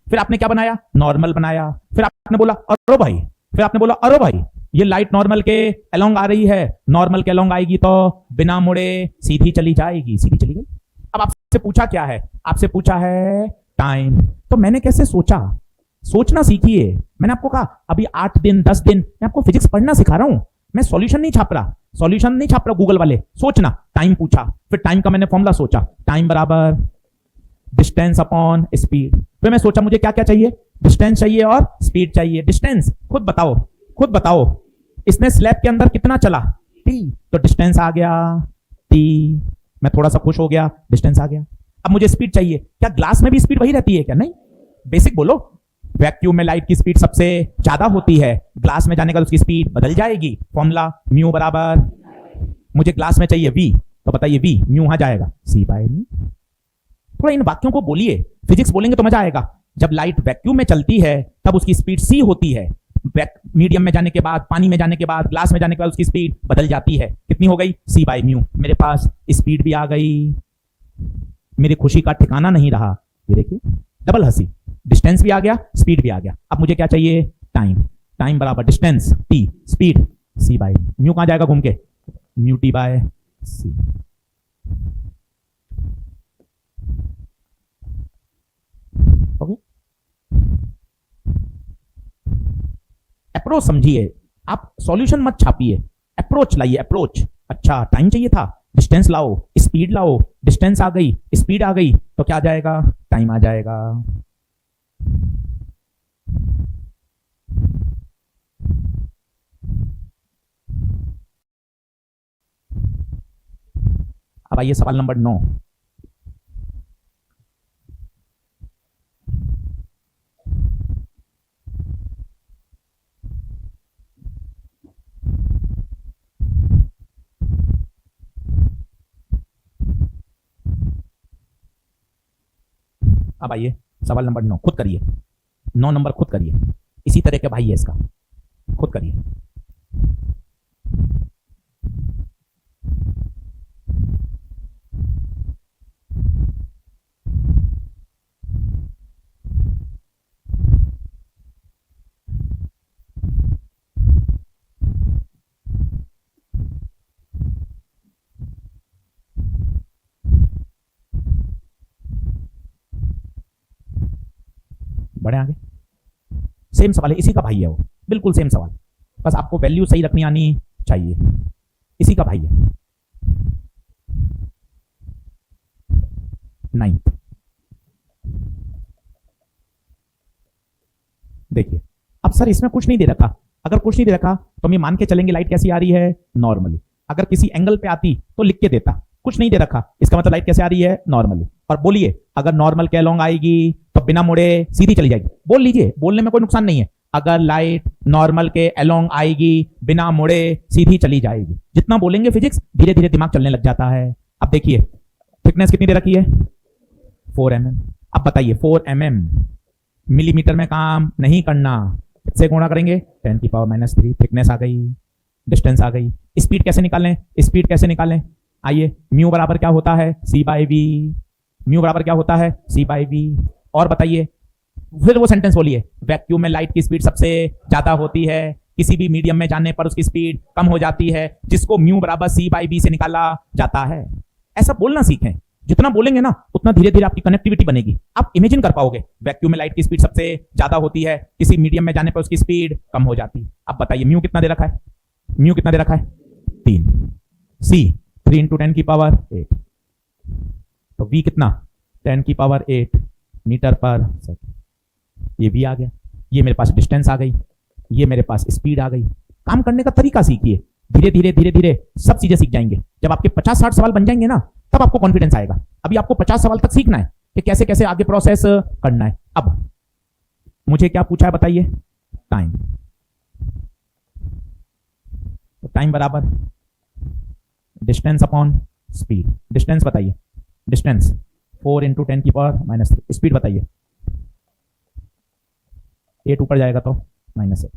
फिर आपने क्या बनाया, नॉर्मल बनाया। फिर आपने बोला अरे भाई ये लाइट नॉर्मल के अलोंग आ रही है, नॉर्मल के अलोंग आएगी तो बिना मुड़े सीधी चली जाएगी, सीधी चली गई। अब आपसे पूछा क्या है, आपसे पूछा है टाइम। तो मैंने कैसे सोचा, सोचना सीखिए। मैंने आपको कहा अभी 8 दिन 10 दिन मैं आपको फिजिक्स पढ़ना सिखा रहा हूं, मैं सॉल्यूशन नहीं छाप रहा गूगल वाले। सोचना, टाइम पूछा, फिर टाइम का मैंने फॉर्मूला सोचा, टाइम बराबर डिस्टेंस अपॉन स्पीड। फिर मैं सोचा मुझे क्या क्या चाहिए, डिस्टेंस चाहिए और स्पीड चाहिए। डिस्टेंस खुद बताओ इसने स्लैब के अंदर कितना चला, टी, तो डिस्टेंस आ गया टी। मैं थोड़ा सा खुश हो गया, डिस्टेंस आ गया। अब मुझे स्पीड चाहिए, क्या ग्लास में भी स्पीड वही रहती है क्या, नहीं। बेसिक बोलो, वैक्यूम में लाइट की स्पीड सबसे ज्यादा होती है, ग्लास में जाने का उसकी स्पीड बदल जाएगी। फॉर्मूला म्यू बराबर, मुझे ग्लास में चाहिए वी, तो बताइए वी म्यू वहां जाएगा सी बाय म्यू। थोड़ा इन वाक्यों को बोलिए, फिजिक्स बोलेंगे तो मजा आएगा। जब लाइट वैक्यूम में चलती है तब उसकी स्पीड सी होती है, मीडियम में जाने के बाद, पानी में जाने के बाद, ग्लास में जाने के बाद उसकी स्पीड बदल जाती है। कितनी हो गई, सी बाय म्यू। मेरे पास स्पीड भी आ गई, मेरी खुशी का ठिकाना नहीं रहा। ये देखिए डबल हंसी, डिस्टेंस भी आ गया, स्पीड भी आ गया। अब मुझे क्या चाहिए, टाइम। टाइम बराबर distance t, speed c by mu. कहां जाएगा घूम के, mu t by c. Okay, approach समझिए, आप सॉल्यूशन मत छापिए, अप्रोच लाइए, अप्रोच। अच्छा टाइम चाहिए था, डिस्टेंस लाओ, स्पीड लाओ, डिस्टेंस आ गई, स्पीड आ गई, तो क्या आ जाएगा, टाइम आ जाएगा। अब आइए सवाल नंबर 9। अब आइए सवाल नंबर 9, खुद करिए। 9 नंबर खुद करिए, इसी तरह के भाई है इसका, खुद करिए। बढ़े आगे। सेम सवाल है, इसी का भाई है वो, बिल्कुल सेम सवाल, बस आपको वैल्यू सही रखनी आनी चाहिए, इसी का भाई है। 9th देखिए, अब सर इसमें कुछ नहीं दे रखा, अगर कुछ नहीं दे रखा तो हम ये मान के चलेंगे लाइट कैसी आ रही है, नॉर्मली। अगर किसी एंगल पे आती तो लिख के देता, कुछ नहीं दे रखा, इसका मतलब लाइट कैसे आ रही है, नॉर्मली। और बोलिए अगर नॉर्मल के अलोंग आएगी तो बिना मुड़े सीधी चली जाएगी, बोल लीजिए, बोलने में कोई नुकसान नहीं है। अगर लाइट नॉर्मल के अलोंग आएगी बिना मुड़े सीधी चली जाएगी, जितना बोलेंगे फिजिक्स धीरे धीरे दिमाग चलने लग जाता है। अब देखिए थिकनेस कितनी दे रखी है, 4 mm। अब बताइए 4 mm मिलीमीटर में काम नहीं करना, किससे गुणा करेंगे, 10⁻³ थिकनेस आ गई, डिस्टेंस आ गई। स्पीड कैसे निकालें, स्पीड कैसे निकालें, आइए म्यू बराबर क्या होता है, c/v, म्यू बराबर क्या होता है, c/v। और बताइए फिर वो सेंटेंस बोलिए, वैक्यूम में लाइट की स्पीड सबसे ज्यादा होती है, किसी भी मीडियम में जाने पर उसकी स्पीड कम हो जाती है, जिसको म्यू बराबर c/v से निकाला जाता है। ऐसा बोलना सीखें, जितना बोलेंगे ना उतना धीरे धीरे आपकी कनेक्टिविटी बनेगी, आप इमेजिन कर पाओगे वैक्यूम में लाइट की स्पीड सबसे ज्यादा होती है, किसी मीडियम में जाने पर उसकी स्पीड कम हो जाती है। अब बताइए म्यू कितना दे रखा है, म्यू कितना दे रखा है, 3, c 3 × 10⁸, तो v कितना 10⁸ मीटर पर सेकंड, ये v आ गया, ये मेरे पास डिस्टेंस आ गई, ये मेरे पास स्पीड आ गई। काम करने का तरीका सीखिए, धीरे धीरे धीरे धीरे सब चीजें सीख जाएंगे। जब आपके 50-60 सवाल बन जाएंगे ना तब आपको कॉन्फिडेंस आएगा। अभी आपको 50 सवाल तक सीखना है कि कैसे कैसे आगे प्रोसेस करना है। अब मुझे क्या पूछा है बताइए, टाइम, तो टाइम बराबर डिस्टेंस अपॉन स्पीड। डिस्टेंस बताइए, डिस्टेंस 4 × 10⁻⁻3, स्पीड बताइए 8 ऊपर जाएगा तो -8।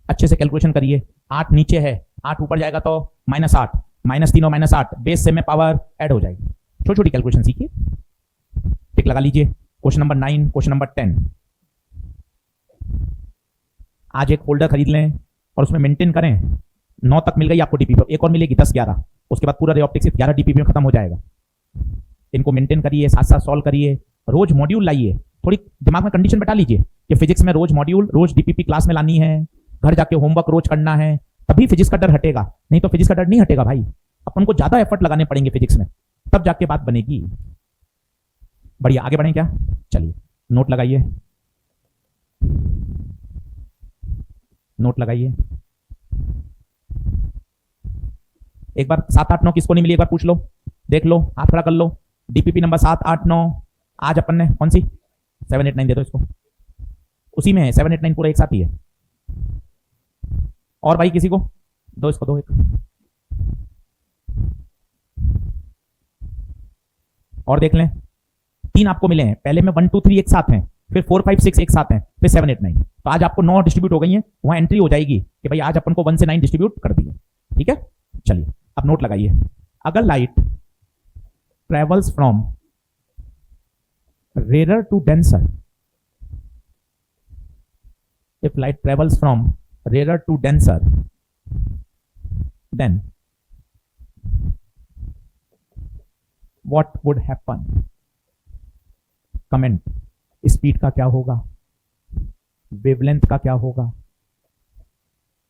अच्छे से कैलकुलेशन करिए, 8 नीचे है, 8 ऊपर जाएगा तो -8, -3 और -8 बेस से में पावर ऐड हो जाएगी। छोटी छोटी कैलकुलेशन सीखिए, टिक लगा लीजिए। Question number 9, question number 10। आज एक फोल्डर खरीद लें और उसमें मेंटेन करें, 9 तक मिल गई आपको डीपीपी, एक और मिलेगी 10-11, उसके बाद पूरा रे ऑप्टिक्स 11 डीपीपी में खत्म हो जाएगा। इनको मेंटेन करिए, साथ साथ सॉल्व करिए, रोज मॉड्यूल लाइए, थोड़ी दिमाग में कंडीशन बैठा लीजिए कि फिजिक्स में रोज मॉड्यूल, रोज डीपीपी क्लास में लानी है, घर जाके होमवर्क रोज करना है, तभी फिजिक्स का डर हटेगा, नहीं तो फिजिक्स का डर नहीं हटेगा भाई। अपन को ज्यादा एफर्ट लगाने पड़ेंगे फिजिक्स में, तब जाके बात बनेगी। बढ़िया, आगे बढ़ें क्या, चलिए नोट लगाइए, नोट लगाइए। एक बार 7, 8, 9 किसको नहीं मिली, एक बार पूछ लो, देख लो, हाथ खड़ा कर लो। डीपीपी नंबर 7, 8, 9 आज अपन ने कौन सी, 7, 8, 9 दे दो इसको, उसी में है 7, 8, 9 पूरा एक साथ ही है। और भाई किसी को दो, इसको दो एक, और देख लें। 3 आपको मिले हैं, पहले में 1, 2, 3 एक साथ हैं, फिर 4, 5, 6 एक साथ हैं, फिर 7, 8, 9। तो आज आपको 9 डिस्ट्रीब्यूट हो गई हैं, वहां एंट्री हो जाएगी कि भाई आज अपन को 1 से 9 डिस्ट्रीब्यूट कर दिए, ठीक है। चलिए अब नोट लगाइए, अगर light travels from rare to denser, if light travels from rarer to denser, then what would happen? Comment, speed का क्या होगा, वेवलेंथ का क्या होगा,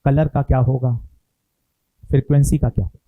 कलर का क्या होगा, फ्रीक्वेंसी का क्या होगा।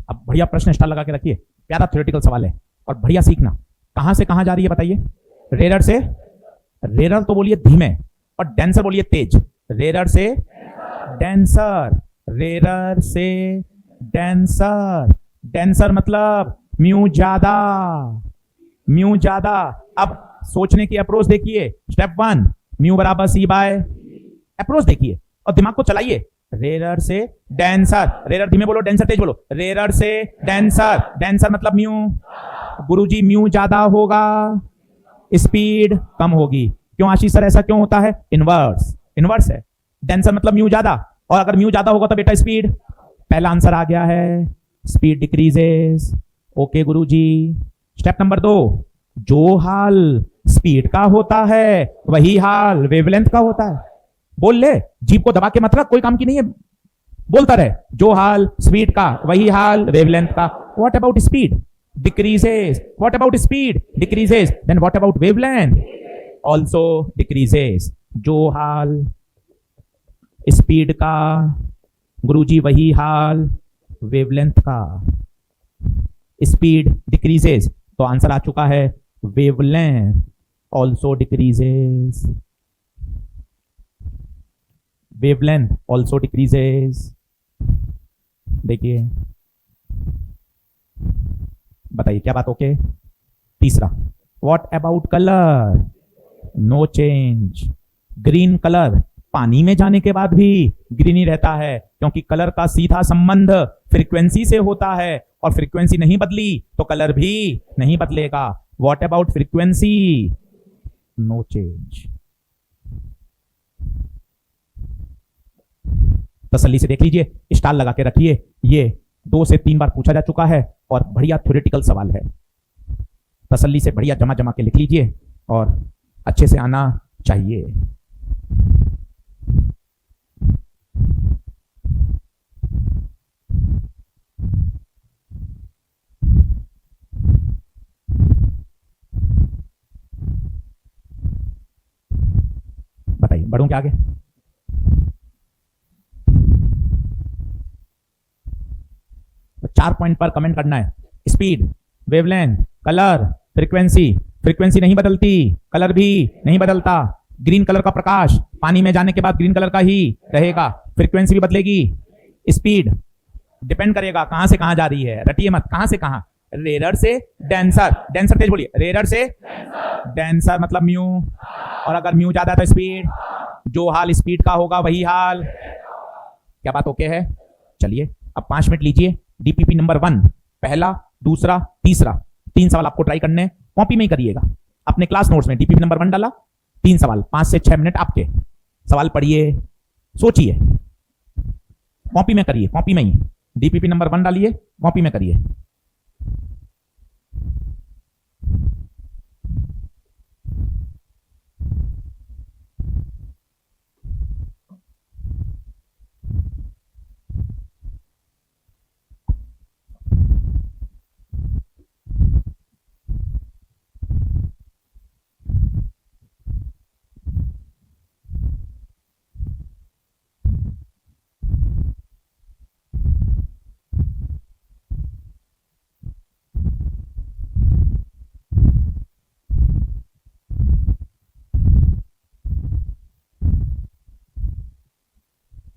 अब बढ़िया प्रश्न स्टार लगा के रखिए, प्यारा थ्योरेटिकल सवाल है और बढ़िया सीखना। कहां से कहां जा रही है बताइए, रेयर से, रेयर तो बोलिए धीमे, और डेंसर बोलिए तेज। रेयर से डेंसर, रेयर से डेंसर, डेंसर मतलब म्यू ज्यादा, म्यू ज्यादा। अब सोचने की अप्रोच देखिए। स्टेप 1 म्यू बराबर सी बाय, अप्रोच देखिए और दिमाग को चलाइए। रेरर से डेंसर, रेरर धीमे बोलो, डेंसर तेज बोलो। रेरर से डेंसर, डेंसर मतलब म्यू। गुरुजी म्यू ज्यादा होगा, स्पीड कम होगी। क्यों आशीष सर ऐसा क्यों होता है? इनवर्स, इनवर्स है। डेंसर मतलब म्यू ज्यादा, और अगर म्यू ज्यादा होगा तो बेटा स्पीड। पहला आंसर आ गया है, स्पीड डिक्रीजेस। ओके गुरुजी। स्टेप नंबर 2, जो हाल स्पीड का होता है वही हाल वेवलेंथ का होता है। बोल ले, जीभ को दबा के मत रख, कोई काम की नहीं है, बोलता रहे। जो हाल स्पीड का वही हाल वेवलेंथ का। What about speed? Decreases. What about speed? Decreases. Then what about wavelength? Also decreases. जो हाल स्पीड का गुरुजी वही हाल वेवलेंथ का। स्पीड डिक्रीजेस, तो आंसर आ चुका है wavelength also decreases. Wavelength also decreases. देखिए, बताइए क्या बात? ओके। तीसरा, what about colour? No change. Green colour पानी में जाने के बाद भी ग्रीन ही रहता है, क्योंकि कलर का सीधा संबंध फ्रीक्वेंसी से होता है, और फ्रीक्वेंसी नहीं बदली तो कलर भी नहीं बदलेगा। What about frequency? No change. तसल्ली से देख लीजिए, स्टार लगा के रखिए। ये 2 से 3 बार पूछा जा चुका है और बढ़िया थ्योरेटिकल सवाल है। तसल्ली से बढ़िया जमा जमा के लिख लीजिए और अच्छे से आना चाहिए। बताइए, बढ़ूं क्या आगे? तो 4 पॉइंट पर कमेंट करना है। Speed, wavelength, colour, frequency. Frequency नहीं बदलती, कलर भी नहीं बदलता। ग्रीन कलर का प्रकाश पानी में जाने के बाद ग्रीन कलर का ही रहेगा, फ्रीक्वेंसी भी बदलेगी। स्पीड डिपेंड करेगा कहां से कहां जा रही है, रटिए मत, कहां से कहां। रेरर से डेंसर, डेंसर तेज बोलिए। रेरर से डेंसर मतलब म्यू, और अगर म्यू ज्यादा है तो स्पीड। जो हाल स्पीड का होगा वही हाल। क्या बात ओके है? चलिए अब 5 मिनट लीजिए। डीपीपी नंबर 1, पहला, दूसरा, तीसरा, 3 सवाल आपको ट्राई करने हैं। कॉपी में ही करिएगा, अपने क्लास नोट्स में डीपीपी नंबर 1 डाला, 3 सवाल, 5 से 6 मिनट आपके। सवाल पढ़िए, सोचिए, कॉपी में करिए, कॉपी में ही। डीपीपी नंबर 1 डालिए, कॉपी में करिए।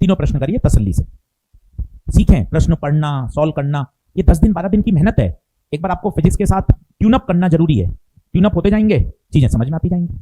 तीनों प्रश्न करिए तसल्ली से। सीखें प्रश्न पढ़ना, सॉल्व करना। ये 10 दिन 12 दिन की मेहनत है। एक बार आपको फिजिक्स के साथ ट्यून अप करना जरूरी है। ट्यून अप होते जाएंगे, चीजें समझ में आती जाएंगी।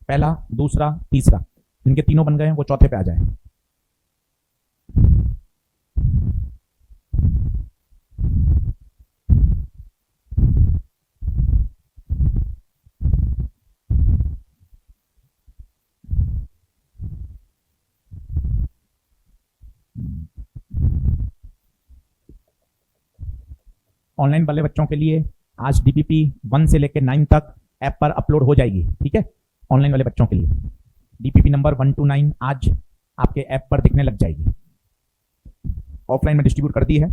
पहला, दूसरा, तीसरा, जिनके तीनों बन गए हैं वो चौथे पे आ जाए। ऑनलाइन वाले बच्चों के लिए आज डीपीपी 1 से लेकर 9 तक ऐप पर अपलोड हो जाएगी, ठीक है। ऑनलाइन वाले बच्चों के लिए डीपीपी नंबर 1 to 9 आज आपके ऐप पर दिखने लग जाएगी। ऑफलाइन में डिस्ट्रीब्यूट कर दी है।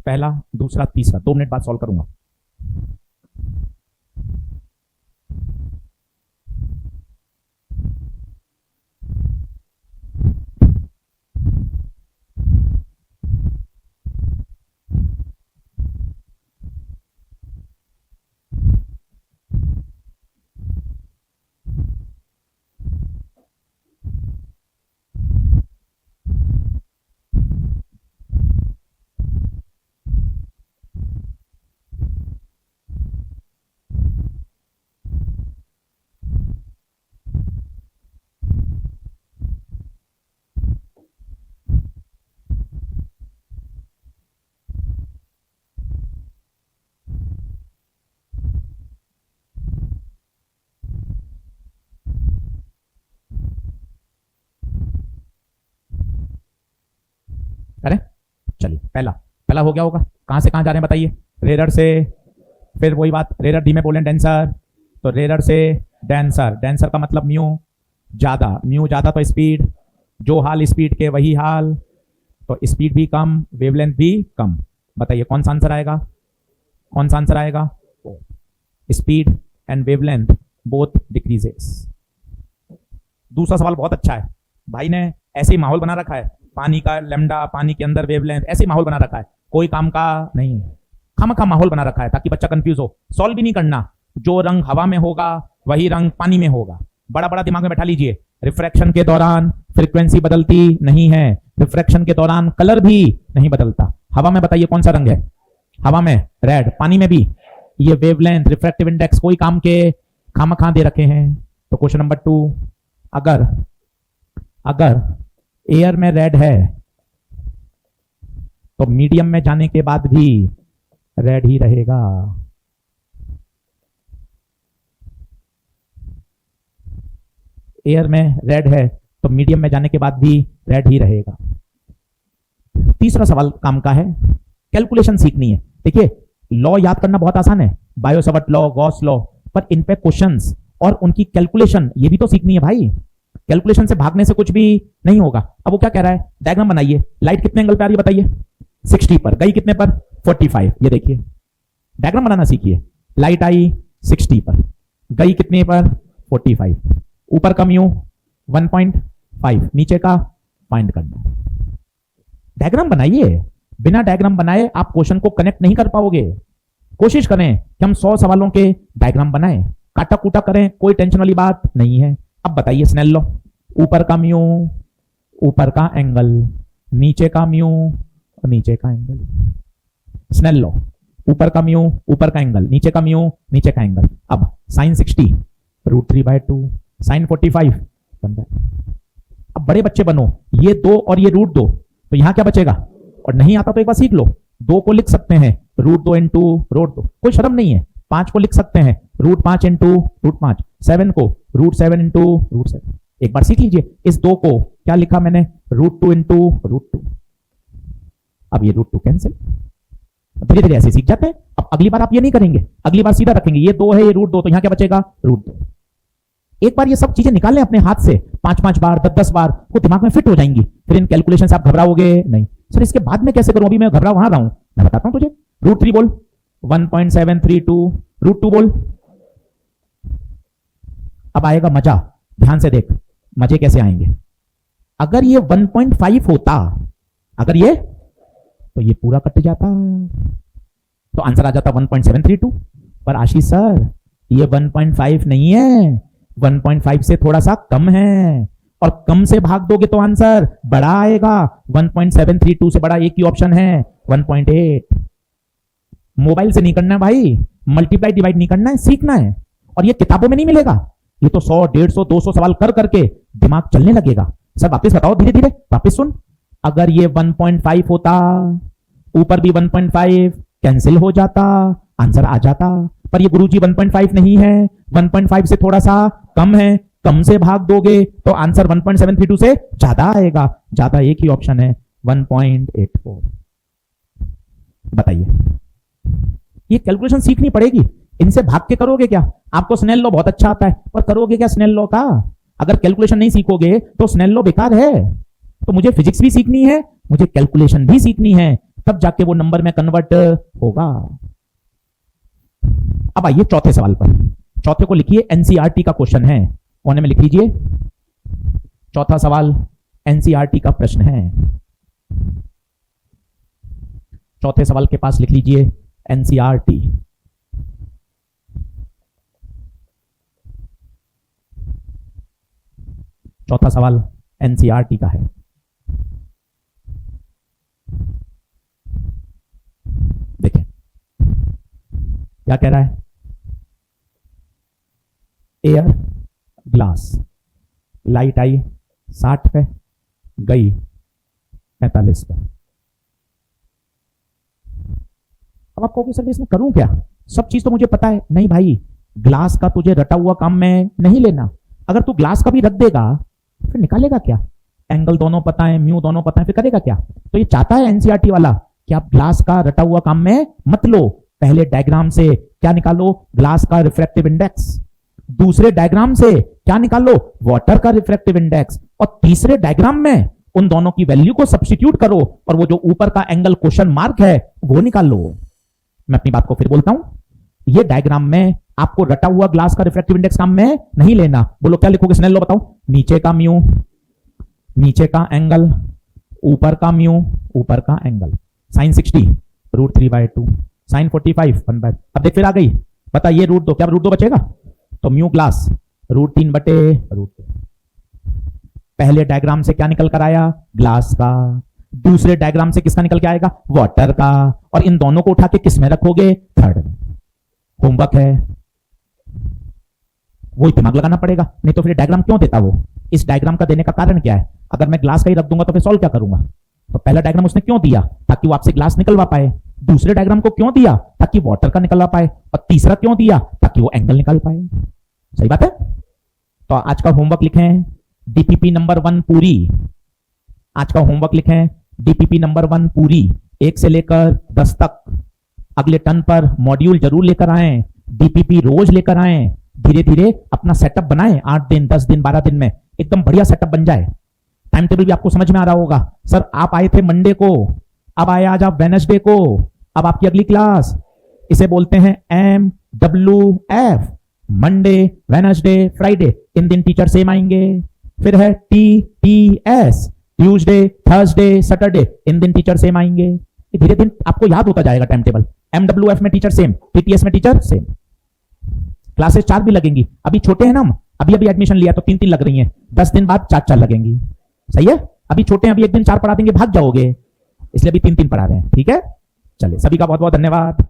पहला, दूसरा, तीसरा 2 मिनट बाद सॉल्व करूंगा। करें, चलिए पहला पहला हो गया होगा। कहां से कहां जा रहे हैं बताइए? रेडर से, फिर वही बात, रेडर धीमे बोलें डेंसर, तो रेडर से डेंसर, डेंसर का मतलब म्यू ज्यादा तो स्पीड, जो हाल स्पीड के वही हाल, तो स्पीड भी कम, वेवलेंथ भी कम। बताइए कौन सा आंसर आएगा? कौन सा आंसर आएगा? Speed and wavelength both decreases. दूसरा सवाल बहुत अच्छा है, भाई ने ऐसे ही माहौल बना रखा है, पानी का लैम्डा, पानी के अंदर वेवलेंथ, ऐसे माहौल बना रखा है, कोई काम का नहीं, खामखा माहौल बना रखा है ताकि बच्चा कंफ्यूज हो। सॉल्व भी नहीं करना, जो रंग हवा में होगा वही रंग पानी में होगा। बड़ा बड़ा दिमाग में बैठा लीजिए। रिफ्रैक्शन के दौरान फ्रीक्वेंसी बदलती नहीं है, रिफ्रैक्शन के दौरान कलर भी नहीं बदलता। हवा में बताइए कौन सा रंग है? हवा में रेड, पानी में भी। ये वेवलेंथ, रिफ्रैक्टिव इंडेक्स कोई काम के खामखा दे रखे हैं। तो क्वेश्चन नंबर 2, अगर एयर में रेड है तो मीडियम में जाने के बाद भी रेड ही रहेगा। एयर में रेड है तो मीडियम में जाने के बाद भी रेड ही रहेगा। तीसरा सवाल काम का है, कैलकुलेशन सीखनी है। देखिए लॉ याद करना बहुत आसान है, बायो-सवार्ट लॉ, गॉस लॉ, पर इन पे क्वेश्चंस और उनकी कैलकुलेशन ये भी तो सीखनी है भाई। कैलकुलेशन से भागने से कुछ भी नहीं होगा। अब वो क्या कह रहा है? डायग्राम बनाइए। लाइट कितने एंगल पे आ रही है बताइए? 60 पर। गई कितने पर? 45। ये देखिए डायग्राम बनाना सीखिए। लाइट आई 60 पर, गई कितने पर? 45 पर। ऊपर का म्यू 1.5, नीचे का फाइंड करना। डायग्राम बनाइए। बिना डायग्राम बनाए आप क्वेश्चन को कनेक्ट नहीं कर पाओगे। कोशिश करें कि हम 100 सवालों के डायग्राम बनाएं, काटा कूटा करें, कोई टेंशन वाली बात नहीं है। अब बताइए स्नेल लॉ, ऊपर का म्यू, ऊपर का एंगल, नीचे का म्यू, नीचे का एंगल। स्नेल लॉ, ऊपर का म्यू, ऊपर का एंगल, नीचे का म्यू, नीचे का एंगल। अब साइन 60 √3/2, साइन 45 1/2। अब बड़े बच्चे बनो, ये 2 और ये √2, तो यहां क्या बचेगा? और नहीं आता तो एक बार सीख लो, 2 को लिख सकते हैं √2 into √2, कोई शर्म नहीं है। 5 को लिख सकते हैं √5 into √5, 7 को √7 into √7। एक बार सीख लीजिए। इस 2 को क्या लिखा मैंने? √2 into √2। अब ये √2 कैंसिल, धीरे धीरे ऐसे सीख जाते हैं। अब अगली बार आप ये नहीं करेंगे, अगली बार सीधा रखेंगे, ये 2 है, ये √2, तो यहां क्या बचेगा? √2। एक बार ये सब चीजें निकाल लें अपने हाथ से, 5-5 बार, 10-10 बार, वो दिमाग में फिट हो जाएंगी। फिर इन कैलकुलेशन से आप घबराओगे नहीं। सर इसके बाद में कैसे करूं? अभी मैं घबरा वहां रहा हूं, मैं बताता हूं तुझे। √3 बोल, 1.732 √2 बोल। अब आएगा मजा, ध्यान से देख मजे कैसे आएंगे। अगर ये 1.5 होता, अगर ये, तो ये पूरा कट जाता, तो आंसर आ जाता 1.732। पर आशीष सर ये 1.5 नहीं है, 1.5 से थोड़ा सा कम है, और कम से भाग दोगे तो आंसर बड़ा आएगा। 1.732 से बड़ा एक ही ऑप्शन है, 1.8। मोबाइल से नहीं करना है भाई, मल्टीप्लाई डिवाइड नहीं करना है, सीखना है। और ये किताबों में नहीं मिलेगा, ये तो 100 150 200 सवाल कर करके दिमाग चलने लगेगा। सर वापस बताओ, धीरे धीरे वापस सुन। अगर ये 1.5 होता, ऊपर भी 1.5 कैंसिल हो जाता, आंसर आ जाता। पर ये गुरुजी 1.5 नहीं है, 1.5 से थोड़ा सा कम है, कम से भाग दोगे तो आंसर 1.732 से ज्यादा आएगा। ज्यादा एक ही ऑप्शन है, 1.84। बताइए, ये कैलकुलेशन सीखनी पड़ेगी। इनसे भाग के करोगे क्या? आपको स्नेल लॉ बहुत अच्छा आता है, पर करोगे क्या स्नेल लॉ का? अगर कैलकुलेशन नहीं सीखोगे तो स्नेल लॉ बेकार है। तो मुझे फिजिक्स भी सीखनी है, मुझे कैलकुलेशन भी सीखनी है, तब जाके वो नंबर में कन्वर्ट होगा। अब आइए चौथे सवाल पर। चौथे को लिखिए, एनसीईआरटी का क्वेश्चन है, कोने में लिख लीजिए। चौथा सवाल एनसीईआरटी का प्रश्न है। चौथे सवाल के पास लिख लीजिए एनसीईआरटी। चौथा सवाल एनसीईआरटी का है। देखें क्या कह रहा है। एयर ग्लास, लाइट आई 60 पे, गई 45 पे। अब आप कहोगे सर इसमें करूं क्या? सब चीज तो मुझे पता है। नहीं भाई, ग्लास का तुझे रटा हुआ काम में नहीं लेना। अगर तू ग्लास का भी रख देगा फिर निकालेगा क्या? एंगल दोनों पता है, म्यू दोनों पता है, फिर करेगा क्या? तो ये चाहता है एनसीईआरटी वाला कि आप ग्लास का रटा हुआ काम में मत लो। पहले डायग्राम से क्या निकालो? ग्लास का रिफ्रैक्टिव इंडेक्स। दूसरे डायग्राम से क्या निकालो? वाटर का रिफ्रैक्टिव इंडेक्स। और तीसरे डायग्राम में उन दोनों की वैल्यू को सब्स्टिट्यूट करो और वो जो ऊपर का एंगल क्वेश्चन मार्क है वो निकाल लो। मैं अपनी बात को फिर बोलता हूं, ये डायग्राम में आपको रटा हुआ ग्लास का रिफ्रैक्टिव इंडेक्स काम में नहीं लेना। बोलो क्या लिखोगे स्नेल लॉ? बताओ। नीचे का म्यू, नीचे का एंगल, ऊपर का म्यू, ऊपर का एंगल। Sign 60 √3/2, sign 45 1/। अब देख फिर आ गई, बता ये रूट दो, क्या रूट दो बचेगा? तो म्यू ग्लास √3/√2। पहले डायग्राम से क्या निकल कर आया? ग्लास का। दूसरे डायग्राम से किसका निकल के आएगा? वाटर का। और इन दोनों को उठा के किस में रखोगे? थर्ड में। होमवर्क है, वो दिमाग लगाना पड़ेगा, नहीं तो फिर डायग्राम क्यों देता वो? इस डायग्राम का देने का कारण क्या है? अगर मैं ग्लास का ही रख दूंगा तो फिर सॉल्व क्या करूंगा? तो पहला डायग्राम उसने क्यों दिया? ताकि वो आपसे ग्लास निकलवा पाए। दूसरे डायग्राम को क्यों दिया? ताकि वाटर का निकलवा पाए। और तीसरा क्यों दिया? ताकि वो एंगल निकाल पाए। सही बात है। तो आज का होमवर्क लिखें डीपीपी नंबर 1 पूरी। आज का होमवर्क लिखें डीपीपी नंबर 1 पूरी, 1 से लेकर 10 तक। अगले टर्न पर मॉड्यूल जरूर लेकर आए, डीपीपी रोज लेकर आए। धीरे धीरे अपना सेटअप बनाएं, 8 दिन 10 दिन 12 दिन में एकदम बढ़िया सेटअप बन जाए। टाइम टेबल भी आपको समझ में आ रहा होगा। सर आप आए थे मंडे को, अब आए आज आप वेडनेसडे को, अब आपकी अगली क्लास, इसे बोलते हैं MWF, मंडे वेडनेसडे फ्राइडे। इन दिन टीचर सेम आएंगे। फिर है TTS, ट्यूसडे थर्सडे सैटरडे, इन दिन टीचर सेम आएंगे। धीरे धीरे आपको याद होता जाएगा टाइम टेबल। MWF में टीचर सेम, TTS में टीचर सेम। क्लासेस 4 भी लगेंगी। अभी छोटे हैं ना हम, अभी अभी एडमिशन लिया तो 3-3 लग रही हैं, 10 दिन बाद 4-4 लगेंगी। सही है। अभी छोटे हैं, अभी एक दिन 4 पढ़ा देंगे भाग जाओगे, इसलिए अभी 3-3 पढ़ा रहे हैं। ठीक है, चलिए सभी का बहुत बहुत धन्यवाद।